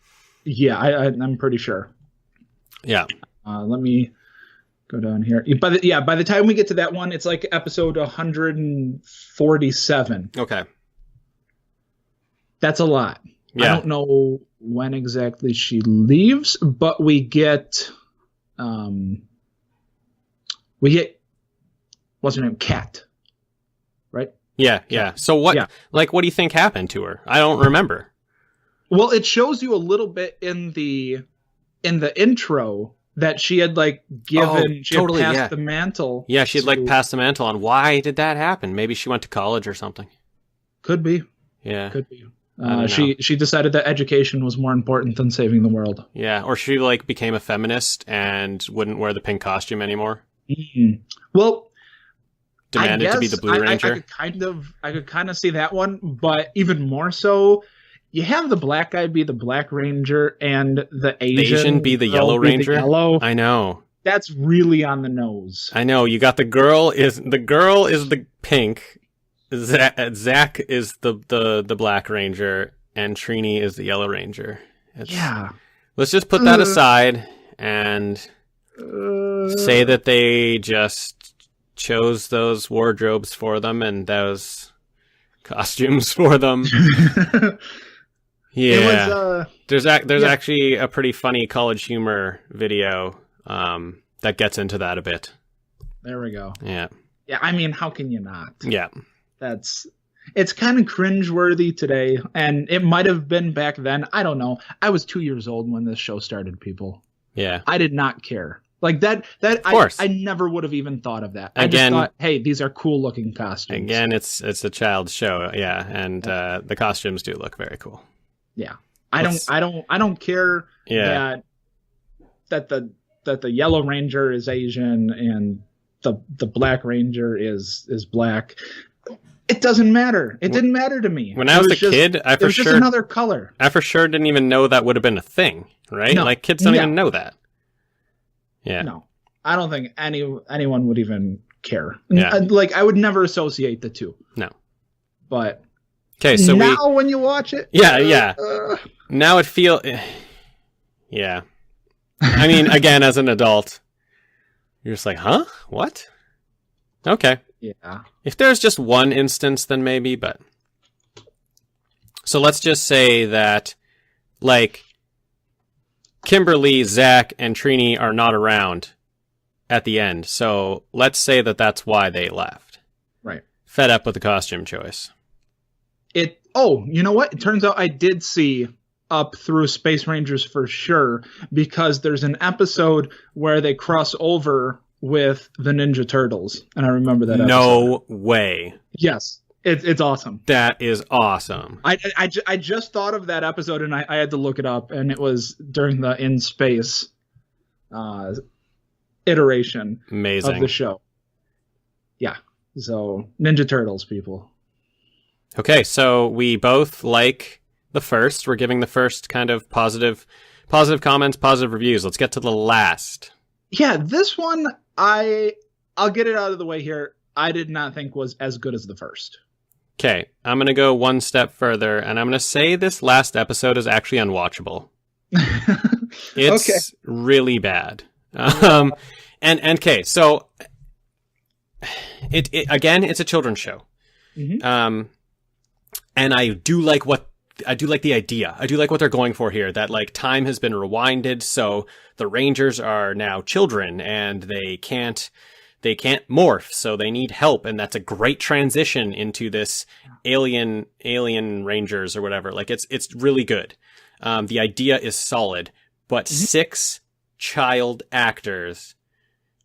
Yeah, I'm pretty sure. Yeah. Let me go down here. By the time we get to that one, it's like episode 147. Okay. That's a lot. Yeah. I don't know when exactly she leaves, but we get what's her name? Kat. Right? Yeah. So what do you think happened to her? I don't remember. Well, it shows you a little bit in the intro that she had like given passed the mantle. Yeah, she had like passed the mantle on. Why did that happen? Maybe she went to college or something. Could be. Yeah. Could be. She decided that education was more important than saving the world. Yeah, or she like became a feminist and wouldn't wear the pink costume anymore. Mm-hmm. Well, demanded to be the Blue Ranger. I could kind of see that one, but even more so, you have the black guy be the Black Ranger and the Asian be the Yellow Ranger. I know. That's really on the nose. I know. You got the girl is the pink. Zach is the Black Ranger, and Trini is the Yellow Ranger. Let's just put that aside and say that they just chose those wardrobes for them and those costumes for them. Yeah. There's actually a pretty funny College Humor video that gets into that a bit. There we go. Yeah. Yeah, I mean, how can you not? Yeah. It's kind of cringeworthy today, and it might have been back then. I don't know. I was 2 years old when this show started, people. Yeah. I did not care. Like that I never would have even thought of that. I just thought, hey, these are cool looking costumes. Again, it's a child's show, yeah, and the costumes do look very cool. Yeah. I don't care that the Yellow Ranger is Asian and the Black Ranger is black. It doesn't matter. It didn't matter to me. When I was a kid, it was just another color. I for sure didn't even know that would have been a thing, right? No. Like kids don't even know that. Yeah. No, I don't think anyone would even care. Yeah. Like I would never associate the two. No. But Okay, so now when you watch it, yeah. Now it feel, yeah. I mean, again, as an adult, you're just like, huh? What? Okay. yeah. If there's just one instance, then maybe, but... So let's just say that, like, Kimberly, Zach, and Trini are not around at the end. So let's say that that's why they left. Right. Fed up with the costume choice. You know what? It turns out I did see up through Space Rangers for sure, because there's an episode where they cross over with the Ninja Turtles, and I remember that episode. No way. Yes. It's awesome. That is awesome. I just thought of that episode, and I had to look it up, and it was during the In Space iteration Amazing. of the show. Yeah. So, Ninja Turtles, people. Okay, so we both like the first. We're giving the first kind of positive comments, positive reviews. Let's get to the last. Yeah, this one, I'll get it out of the way here. I did not think was as good as the first. Okay, I'm going to go one step further, and I'm going to say this last episode is actually unwatchable. It's really bad. And okay, so it again, it's a children's show. Mm-hmm. And I do like the idea. I do like what they're going for here, that like time has been rewinded, so the Rangers are now children and they can't morph, so they need help, and that's a great transition into this alien Rangers or whatever. Like it's really good. The idea is solid, but 6 child actors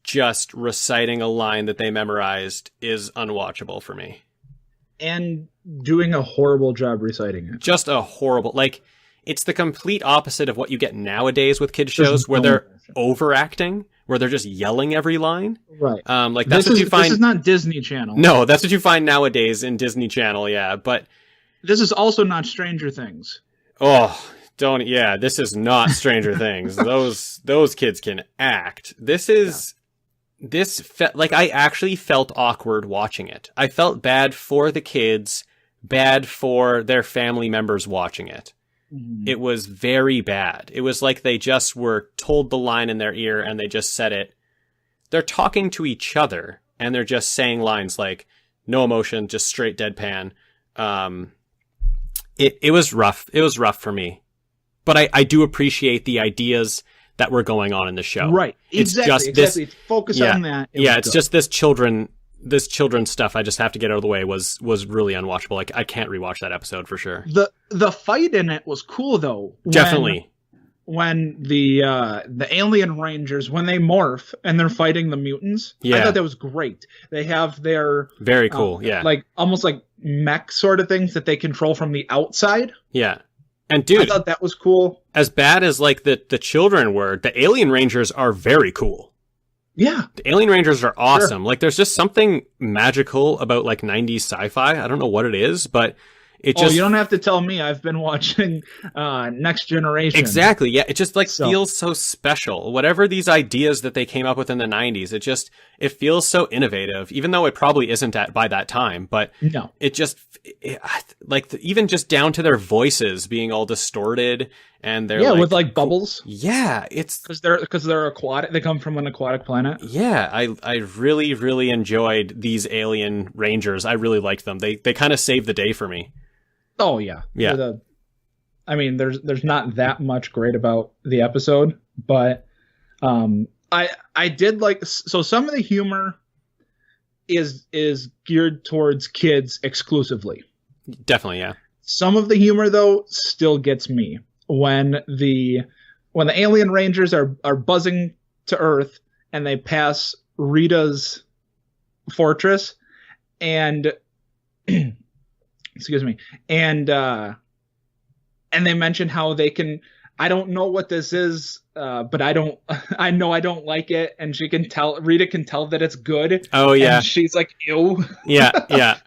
just reciting a line that they memorized is unwatchable for me. And doing a horrible job reciting it. Just a horrible, like, it's the complete opposite of what you get nowadays with kids shows, where they're overacting, where they're just yelling every line. Right. Like that's what you find. This is not Disney Channel. No, that's what you find nowadays in Disney Channel. Yeah, but this is also not Stranger Things. Oh, don't. Yeah, this is not Stranger Things. Those kids can act. This is. This felt like I actually felt awkward watching it. I felt bad for the kids, bad for their family members watching it. Mm-hmm. It was very bad. It was like they just were told the line in their ear and they just said it. They're talking to each other and they're just saying lines like no emotion, just straight deadpan. It was rough. It was rough for me, but I do appreciate the ideas that were going on in the show. Right. It's exactly. This, focus on that. It's just this children's stuff. I just have to get out of the way was really unwatchable. Like I can't rewatch that episode for sure. The fight in it was cool though. Definitely. When the alien Rangers, when they morph and they're fighting the mutants, I thought that was great. They have their very cool, like almost like mech sort of things that they control from the outside. Yeah. And dude, I thought that was cool. As bad as like the children were, the Alien Rangers are very cool. Yeah. The Alien Rangers are awesome. Sure. Like there's just something magical about like 90s sci-fi. I don't know what it is, but it just... you don't have to tell me. I've been watching Next Generation. Exactly. Yeah. It just like feels so special. Whatever these ideas that they came up with in the 90s, it feels so innovative, even though it probably isn't by that time, but no. It just even just down to their voices being all distorted and they're with like bubbles. Yeah. It's because they're aquatic. They come from an aquatic planet. Yeah. I really, really enjoyed these Alien Rangers. I really liked them. They kind of saved the day for me. Oh yeah. Yeah. I mean, there's not that much great about the episode, but I did like, so some of the humor is geared towards kids exclusively. Definitely, yeah. Some of the humor though still gets me when the Alien Rangers are buzzing to Earth and they pass Rita's fortress and excuse me, and they mention how they can, I don't know what this is, but I know I don't like it, and Rita can tell that it's good. Oh yeah. And she's like, ew. Yeah, yeah.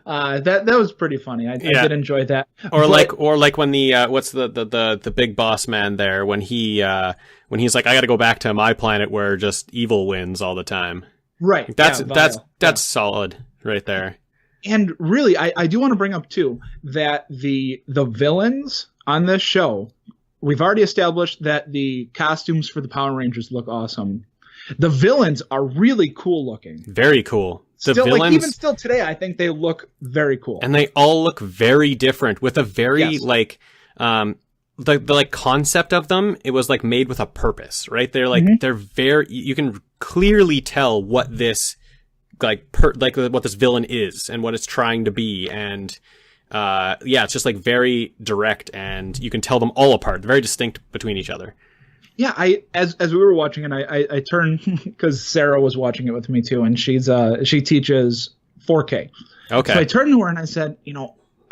That was pretty funny. I did enjoy that. Or like when the what's the big boss man there when he's like, I got to go back to my planet where just evil wins all the time. Right. That's solid right there. And really, I do want to bring up too that the villains on this show, we've already established that the costumes for the Power Rangers look awesome. The villains are really cool looking. Very cool. The Still, villains, like, even still today, I think they look very cool. and they all look very different with a very Yes. like the like concept of them. It was like made with a purpose, right? They're like they're very. You can clearly tell what this like what this villain is and what it's trying to be, and it's just like very direct, and you can tell them all apart. They're very distinct between each other. Yeah, as we were watching it, I turned because Sarah was watching it with me too, and she teaches 4K. Okay. So I turned to her and I said,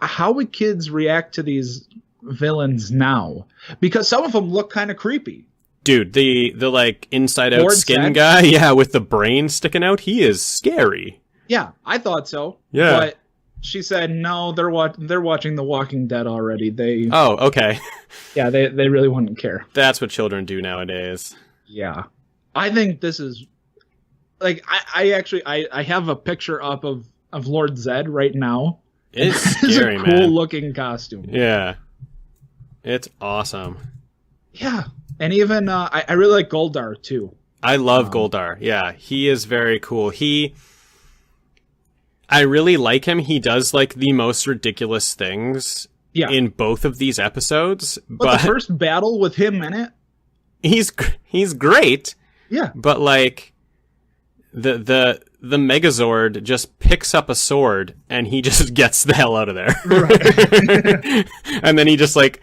how would kids react to these villains now? Because some of them look kind of creepy. Dude, the like inside out Lord skin Zed? guy, yeah, with the brain sticking out, he is scary. Yeah, I thought so. Yeah. But she said no, they're watching The Walking Dead already. Oh, okay. Yeah, they really wouldn't care. That's what children do nowadays. Yeah, I think this is like I have a picture up of Lord Zed right now. It's It's scary, a cool man. looking costume. Yeah. It's awesome. Yeah, and even I really like Goldar too. I love Goldar. Yeah, he is very cool. I really like him. He does like the most ridiculous things Yeah, in both of these episodes, but but the first battle with him in it. he's great. Yeah, But like the Megazord just picks up a sword and he just gets the hell out of there. Right. And then he just like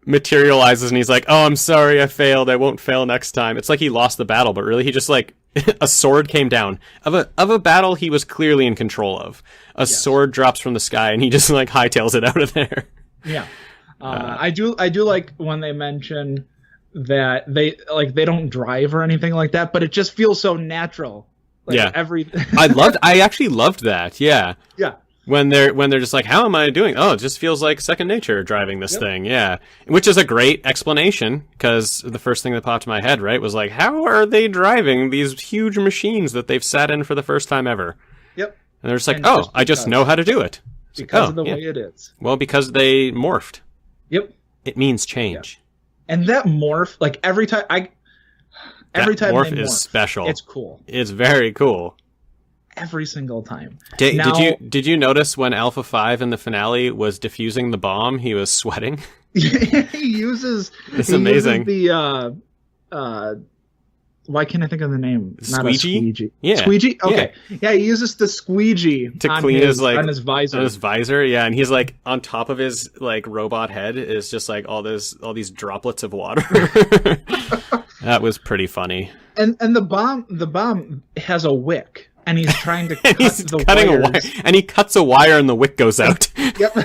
materializes and he's like, "Oh, I'm sorry, I failed. I won't fail next time." It's like he lost the battle, but really he just like a sword came down of a battle he was clearly in control of. A sword drops from the sky and he just like hightails it out of there. yeah. I do like when they mention that they don't drive or anything like that, but it just feels so natural. Like Yeah. every I actually loved that. Yeah. yeah. When they're just like, "How am I doing?" "Oh, it just feels like second nature driving this thing." Yeah. Which is a great explanation, because the first thing that popped in my head, right, was like, how are they driving these huge machines that they've sat in for the first time ever? Yep. And they're just like, And "Oh, just I just because. know how to do it." It's like, Because "Oh, of the yeah." way it is. Well, because they morphed. Yep. It means change. And that morph, like every time That they morph morph, is special. it's cool. It's very cool. Every single time. Did you notice when Alpha 5 in the finale was defusing the bomb, he was sweating? he uses It's amazing. Uses the why can't I think of the name? Not a Squeegee? squeegee. Yeah. Squeegee? Okay. Yeah, he uses the squeegee To on clean his like on his visor. on his visor, yeah, and he's like on top of his like robot head is just like all these droplets of water. That was pretty funny. And the bomb has a wick, and he's trying to And cut he's the cutting wires. a wire, and he cuts a wire, and the wick goes out. Yep.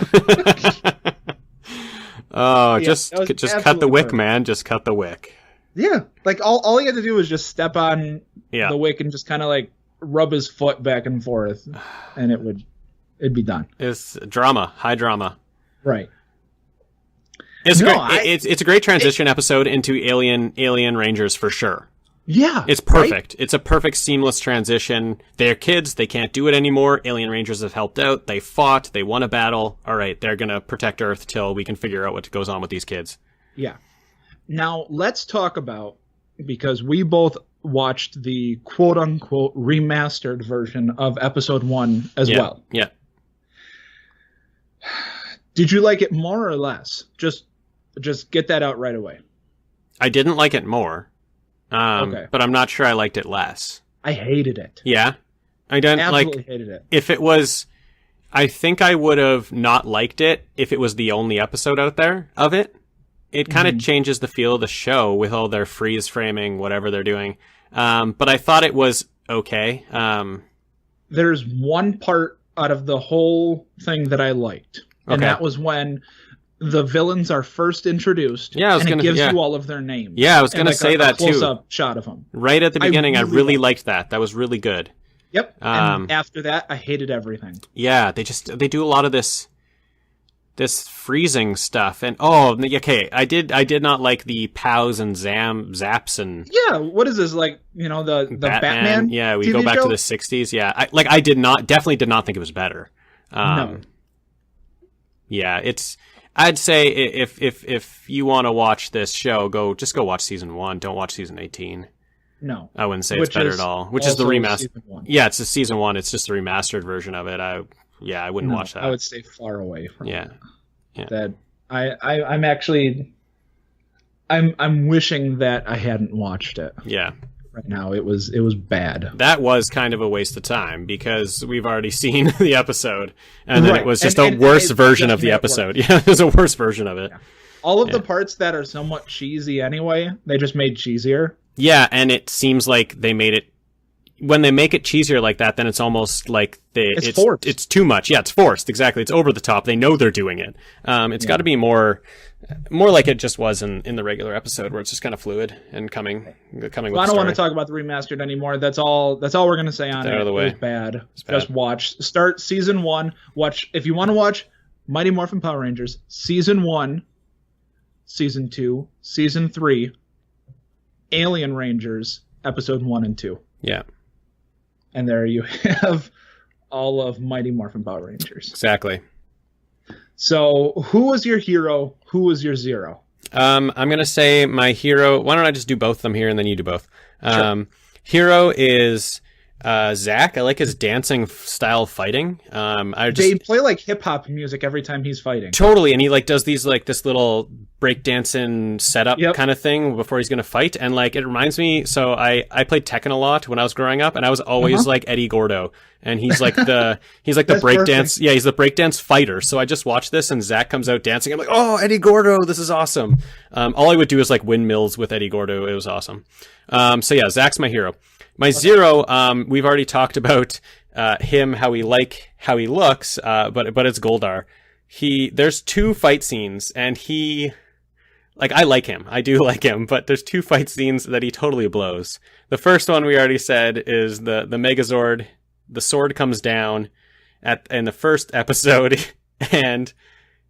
Oh, Yeah, just that was cut the absolutely wick, perfect. man. Just cut the wick. Yeah. Like all he had to do was just step on Yeah. the wick and just kind of like rub his foot back and forth, and it'd be done. It's drama, high drama. Right. It's No, great. It's a great transition episode into Alien Rangers for sure. Yeah. It's right? perfect. It's a perfect seamless transition. They're kids. They can't do it anymore. Alien Rangers have helped out. They fought. They won a battle. All right, they're going to protect Earth till we can figure out what goes on with these kids. Yeah. Now let's talk about, because we both watched the quote unquote remastered version of episode 1 as Yeah. well. Yeah. Did you like it more or less? Just get that out right away. I didn't like it more. Okay. But I'm not sure I liked it less. I hated it. Yeah. I didn't Absolutely hated it. if it was, I think I would have not liked it if it was the only episode out there of it. It kind of changes the feel of the show with all their freeze framing, whatever they're doing. But I thought it was okay. There's one part out of the whole thing that I liked. And Okay. that was when the villains are first introduced. Yeah, I was and gonna- it gives yeah. you all of their names. Yeah, I was And, gonna like, say that, too. Close-up shot of them. Right at the beginning, I really really liked that. That was really good. Yep. And after that, I hated everything. Yeah, they do a lot of this freezing stuff, and okay, I did not like the pows and zaps and Yeah, what is this, like, the Batman? Yeah, we TV go back show? to the 60s. Yeah, I definitely did not think it was better. No. Yeah, I'd say if you want to watch this show, just go watch season 1. Don't watch season 18. No. I wouldn't say it's better at all. Which is the remastered. Yeah, it's the season 1. It's just the remastered version of it. I wouldn't watch that. I would stay far away from it. Yeah. That I'm actually I'm wishing that I hadn't watched it. Yeah. Right now it was bad. That was kind of a waste of time because we've already seen the episode, and then it was just a worse version of the episode. Yeah, it was a worse version of it. Yeah. All of the parts that are somewhat cheesy anyway, they just made cheesier. Yeah, and it seems like they made it. When they make it cheesier like that, then it's almost like it's forced. It's too much. Yeah, it's forced. Exactly. It's over the top. They know they're doing it. It's got to be more like it just was in the regular episode, where it's just kind of fluid and coming. Well, I don't want to talk about the remastered anymore. That's all we're gonna say on it. Out of the way. It was bad. Just watch. Start season 1. Watch if you want to watch Mighty Morphin Power Rangers season 1, season 2, season 3, Alien Rangers episode 1 and 2. Yeah. And there you have all of Mighty Morphin Power Rangers. Exactly. So, who was your hero? Who was your zero? I'm going to say my hero. Why don't I just do both of them here and then you do both? Sure. Hero is Zach. I like his dancing style fighting. They play like hip hop music every time he's fighting. Totally, and he like does these like this little breakdancing setup kind of thing before he's gonna fight, and like it reminds me. So I played Tekken a lot when I was growing up, and I was always like Eddie Gordo, and he's like the breakdance. Yeah, he's the breakdance fighter. So I just watched this, and Zach comes out dancing. I'm like, oh, Eddie Gordo, this is awesome. All I would do is like windmills with Eddie Gordo. It was awesome. So yeah, Zach's my hero. My zero, we've already talked about him, how he looks, but it's Goldar. There's 2 fight scenes, and I like him. I do like him, but there's 2 fight scenes that he totally blows. The first one we already said is the Megazord. The sword comes down in the first episode, and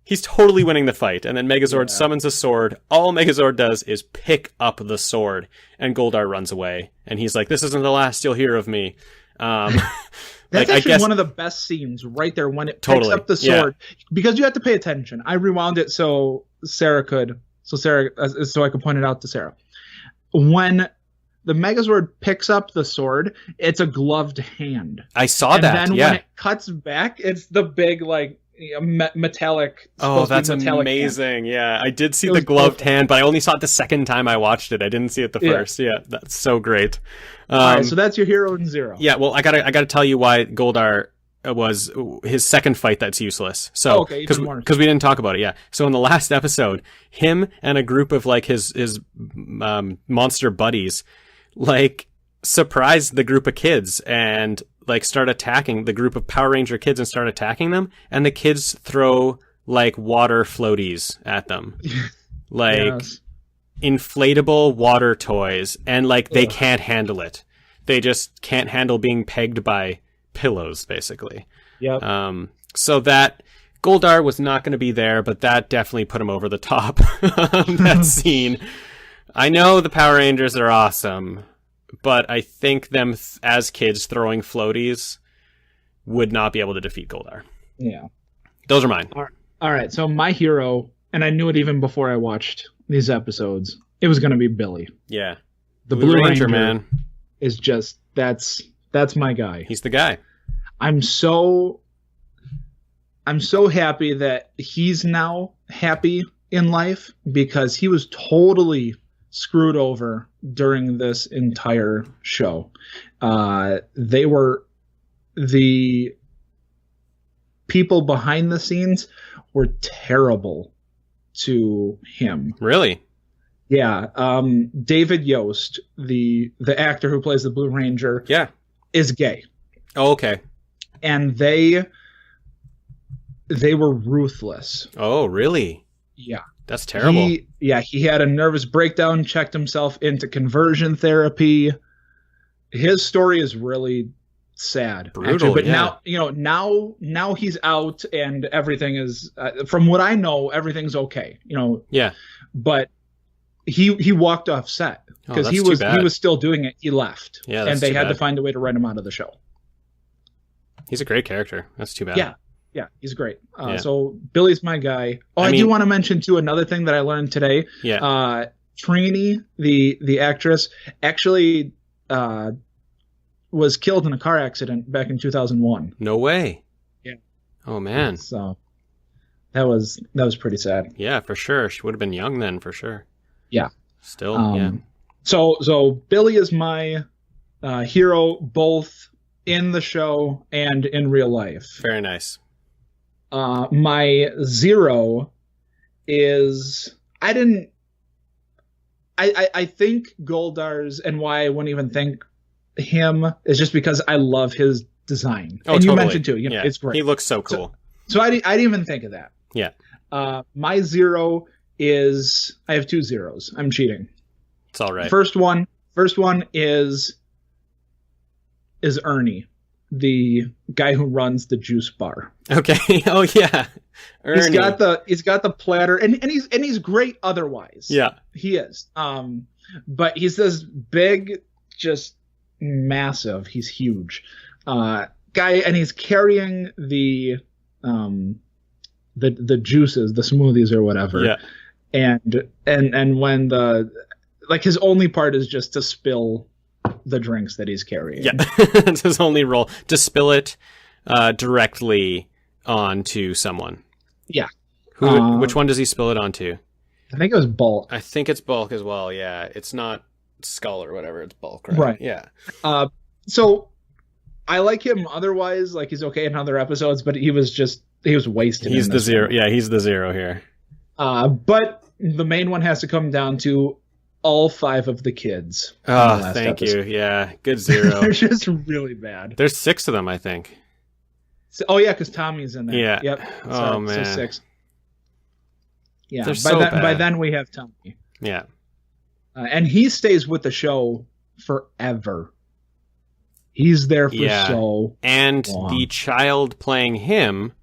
he's totally winning the fight. And then Megazord summons a sword. All Megazord does is pick up the sword, and Goldar runs away. And he's like, "This isn't the last you'll hear of me." That's actually one of the best scenes right there when it picks up the sword, because you have to pay attention. I rewound it so I could point it out to Sarah. When the Megazord picks up the sword, it's a gloved hand. I saw that. And then when it cuts back, it's the big metallic. Oh, that's amazing! Hand. Yeah, I did see the gloved hand, but I only saw it the second time I watched it. I didn't see it the first. Yeah, that's so great. All right, so that's your hero and zero. Yeah, well, I gotta tell you why Goldar was his second fight that's useless. So because we didn't talk about it. Yeah, so in the last episode, him and a group of like his monster buddies surprised the group of kids and start attacking the group of Power Ranger kids and start attacking them, and the kids throw water floaties at them. Inflatable water toys, and they can't handle it. They just can't handle being pegged by pillows, basically. Yep. So that Goldar was not going to be there, but that definitely put him over the top. That scene. I know the Power Rangers are awesome, but I think them as kids throwing floaties would not be able to defeat Goldar. Yeah. Those are mine. All right. So my hero, and I knew it even before I watched these episodes, it was going to be Billy. Yeah. The Blue Ranger, man, is just, that's my guy. He's the guy. I'm so happy that he's now happy in life, because he was totally screwed over during this entire show. They were, the people behind the scenes were terrible to him. Really? Yeah. David Yost, the actor who plays the Blue Ranger, is gay. Oh, okay. And they were ruthless. Oh, really? Yeah. That's terrible. He had a nervous breakdown, checked himself into conversion therapy. His story is really sad. Brutal, actually. But now he's out and everything is, from what I know, everything's okay. Yeah. But he walked off set because he was still doing it. He left. Yeah, and they had to find a way to write him out of the show. He's a great character. That's too bad. Yeah. Yeah, he's great. Yeah. So Billy's my guy. Oh, I do want to mention too another thing that I learned today. Yeah. Trini, the actress, actually was killed in a car accident back in 2001. No way. Yeah. Oh man. So that was pretty sad. Yeah, for sure. She would have been young then, for sure. Yeah. Still, yeah. So Billy is my hero both in the show and in real life. Very nice. My zero is I think Goldar's, and why I wouldn't even think him is just because I love his design. Oh, and you totally. mentioned too, Yeah. it's great. He looks so cool. So I didn't even think of that. Yeah. My zero is I have 2 zeros. I'm cheating. It's all right. First one is Ernie, the guy who runs the juice bar. Okay. Oh yeah. Ernie. He's got the platter, and he's great otherwise. Yeah. He is. But he's this big, just massive. He's huge guy, and he's carrying the juices, the smoothies or whatever. Yeah. And when his only part is just to spill the drinks that he's carrying. Yeah. It's his only role, to spill it directly onto someone. Yeah. Which one does he spill it onto? I think it was Bulk. I think it's Bulk as well. Yeah. It's not Skull or whatever. It's Bulk, right? Right. Yeah. So I like him otherwise. Like, he's okay in other episodes, but he was wasted. He's the zero. Yeah, he's the zero here. But the main one has to come down to all 5 of the kids. Oh, thank you. Yeah, good zero. They're just really bad. There's 6 of them, I think. Oh yeah, because Tommy's in there. Yeah. Yep. Oh man. So 6. Yeah. They're so bad. By then we have Tommy. Yeah. And he stays with the show forever. He's there for so and long. The child playing him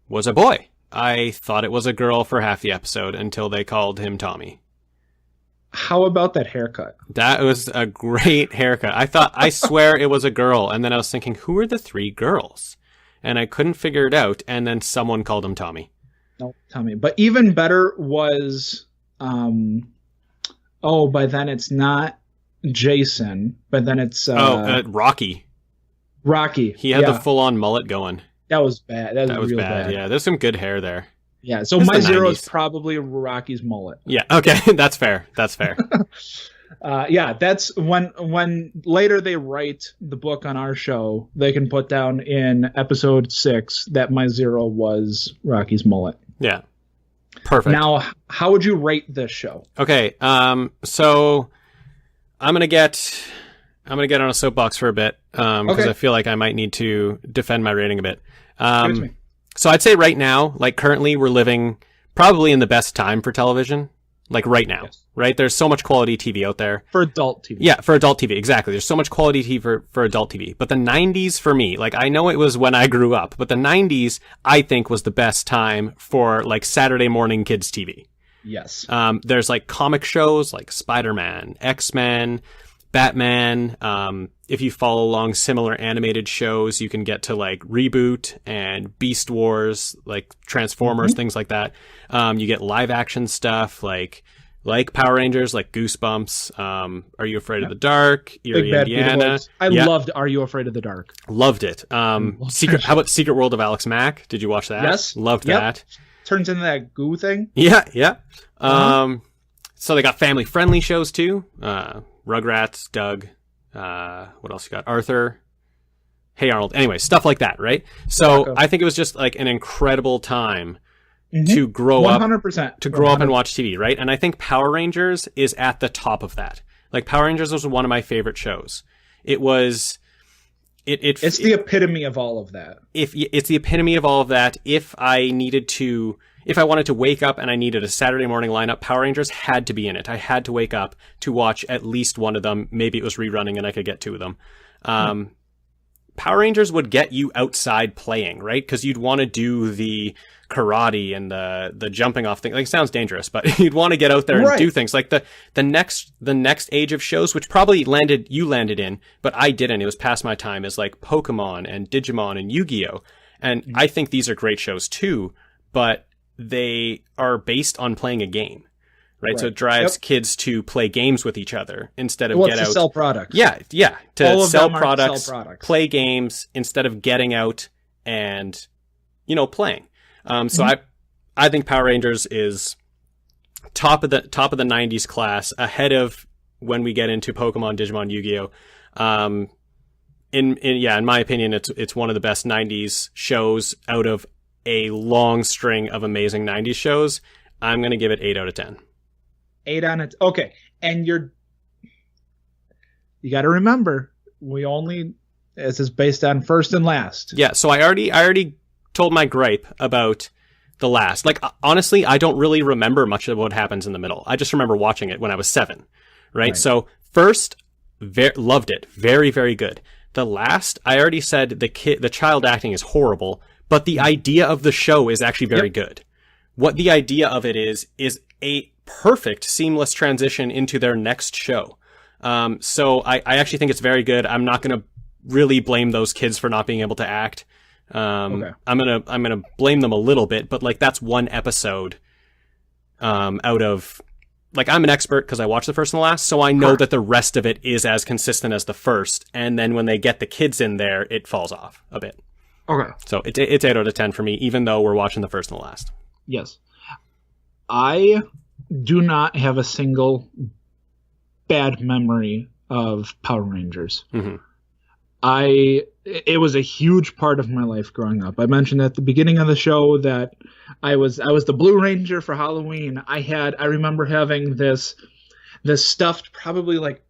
was a boy. I thought it was a girl for half the episode until they called him Tommy. How about that haircut? That was a great haircut. I swear it was a girl. And then I was thinking, who are the 3 girls? And I couldn't figure it out. And then someone called him Tommy. No, Tommy. But even better was, by then it's not Jason, but then it's Rocky. Rocky. He had the full-on mullet going. That was bad. That was real bad. Yeah, there's some good hair there. Yeah, so my zero is probably Rocky's mullet. Yeah, okay, that's fair. That's fair. That's when later they write the book on our show, they can put down in episode 6 that my zero was Rocky's mullet. Yeah. Perfect. Now, how would you rate this show? Okay, so I'm gonna get on a soapbox for a bit because I feel like I might need to defend my rating a bit. So I'd say right now, like currently, we're living probably in the best time for television. Like right now, right? There's so much quality TV out there. For adult TV. Yeah, for adult TV, exactly. There's so much quality TV for adult TV. But the 90s for me, like I know it was when I grew up, but the 90s I think was the best time for like Saturday morning kids TV. Yes. There's like comic shows like Spider-Man, X-Men, Batman. If you follow along similar animated shows, you can get to like Reboot and Beast Wars, like Transformers, things like that. You get live action stuff like Power Rangers, like Goosebumps. Are You Afraid of the Dark? Erie, Indiana. I loved Are You Afraid of the Dark? Loved it. How about Secret World of Alex Mack? Did you watch that? Yes. Loved that. Turns into that goo thing. Yeah. So they got family friendly shows too. Rugrats, Doug, what else you got? Arthur, Hey Arnold. Anyway, stuff like that, right? So I think it was just like an incredible time to grow 100%. up, to grow up and watch TV, right? And I think Power Rangers is at the top of that. Like Power Rangers was one of my favorite shows. It's the epitome of all of that. It's the epitome of all of that. If I wanted to wake up and I needed a Saturday morning lineup, Power Rangers had to be in it. I had to wake up to watch at least one of them. Maybe it was rerunning and I could get 2 of them. Power Rangers would get you outside playing, right? Because you'd want to do the karate and the jumping off thing. Like, it sounds dangerous, but you'd want to get out there and do things. Like the next age of shows, which probably you landed in, but I didn't. It was past my time, is like Pokemon and Digimon and Yu-Gi-Oh! And I think these are great shows too, but they are based on playing a game, right? So it drives kids to play games with each other instead of get out. To sell products. Yeah. To All of sell them are products, sell products. play games instead of getting out and, playing. So I think Power Rangers is top of the 90s class, ahead of when we get into Pokemon, Digimon, Yu-Gi-Oh. In my opinion, it's one of the best 90s shows out of a long string of amazing 90s shows. I'm going to give it 8 out of 10. 8 on it. Okay. And you got to remember, this is based on first and last. Yeah. So I already told my gripe about the last. Like, honestly, I don't really remember much of what happens in the middle. I just remember watching it when I was 7. Right. So first, loved it. Very, very good. The last, I already said the child acting is horrible, but the idea of the show is actually very good. What the idea of it is a perfect seamless transition into their next show. So I actually think it's very good. I'm not going to really blame those kids for not being able to act. I'm gonna blame them a little bit, but like that's one episode out of, like, I'm an expert because I watched the first and the last, so I know that the rest of it is as consistent as the first, and then when they get the kids in there, it falls off a bit. Okay. So it's 8 out of 10 for me, even though we're watching the first and the last. Yes. I do not have a single bad memory of Power Rangers. Mm-hmm. It was a huge part of my life growing up. I mentioned at the beginning of the show that I was the Blue Ranger for Halloween. I remember having this stuffed, probably like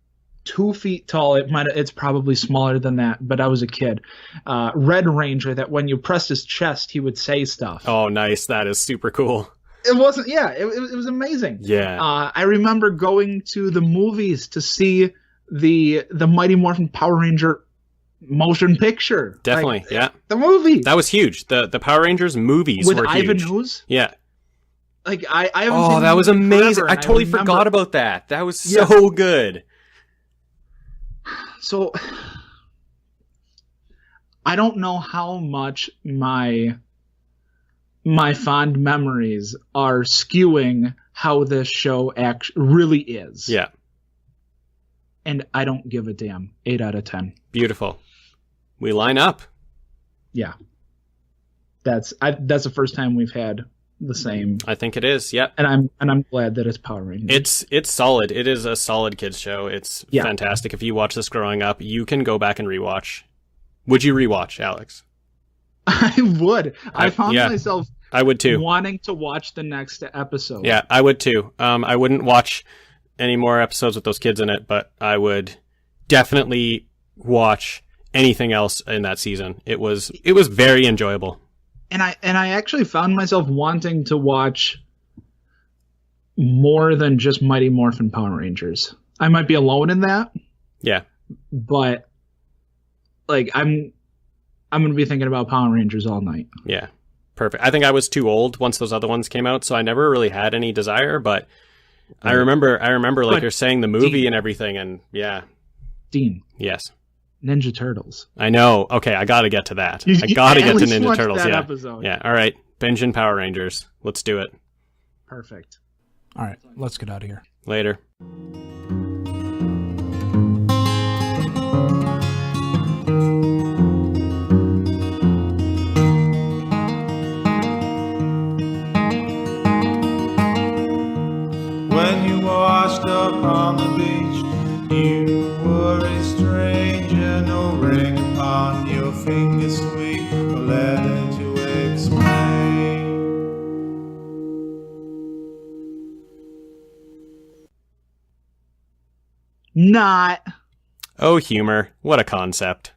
2 feet tall. It's probably smaller than that, but I was a kid. Red Ranger that when you pressed his chest, he would say stuff. Oh, nice. That is super cool. It wasn't. Yeah, it was amazing. Yeah. I remember going to the movies to see the Mighty Morphin Power Ranger motion picture. Definitely, yeah. The movie. That was huge. The Power Rangers movies with were Ivan huge. Ooze? Yeah. Like I haven't seen that was amazing. I totally remember... forgot about that. That was so good. So I don't know how much my fond memories are skewing how this show really is. Yeah. And I don't give a damn. 8 out of 10. Beautiful. We line up. Yeah. That's the first time we've had the same. I think it is. Yeah. And I'm glad that it's Power Rangers. It's solid. It is a solid kids show. It's fantastic. If you watch this growing up, you can go back and rewatch. Would you rewatch, Alex? I would. I found myself I would too. Wanting to watch the next episode. Yeah, I would too. I wouldn't watch any more episodes with those kids in it, but I would definitely watch anything else in that season. It was very enjoyable. And I actually found myself wanting to watch more than just Mighty Morphin Power Rangers. I might be alone in that. Yeah. But like I'm going to be thinking about Power Rangers all night. Yeah. Perfect. I think I was too old once those other ones came out, so I never really had any desire, but I remember like you're saying the movie Dean, and everything, and yeah. Dean. Yes. Ninja Turtles. I know. Okay, I got to get to that. I got to get to Ninja Turtles. That yeah. episode. Yeah. All right. Binging Power Rangers. Let's do it. Perfect. All right, let's get out of here. Later. When you washed up on the beach, you were a stranger, no ring upon your finger, sweet, no letter to explain. Not. Oh, humor. What a concept.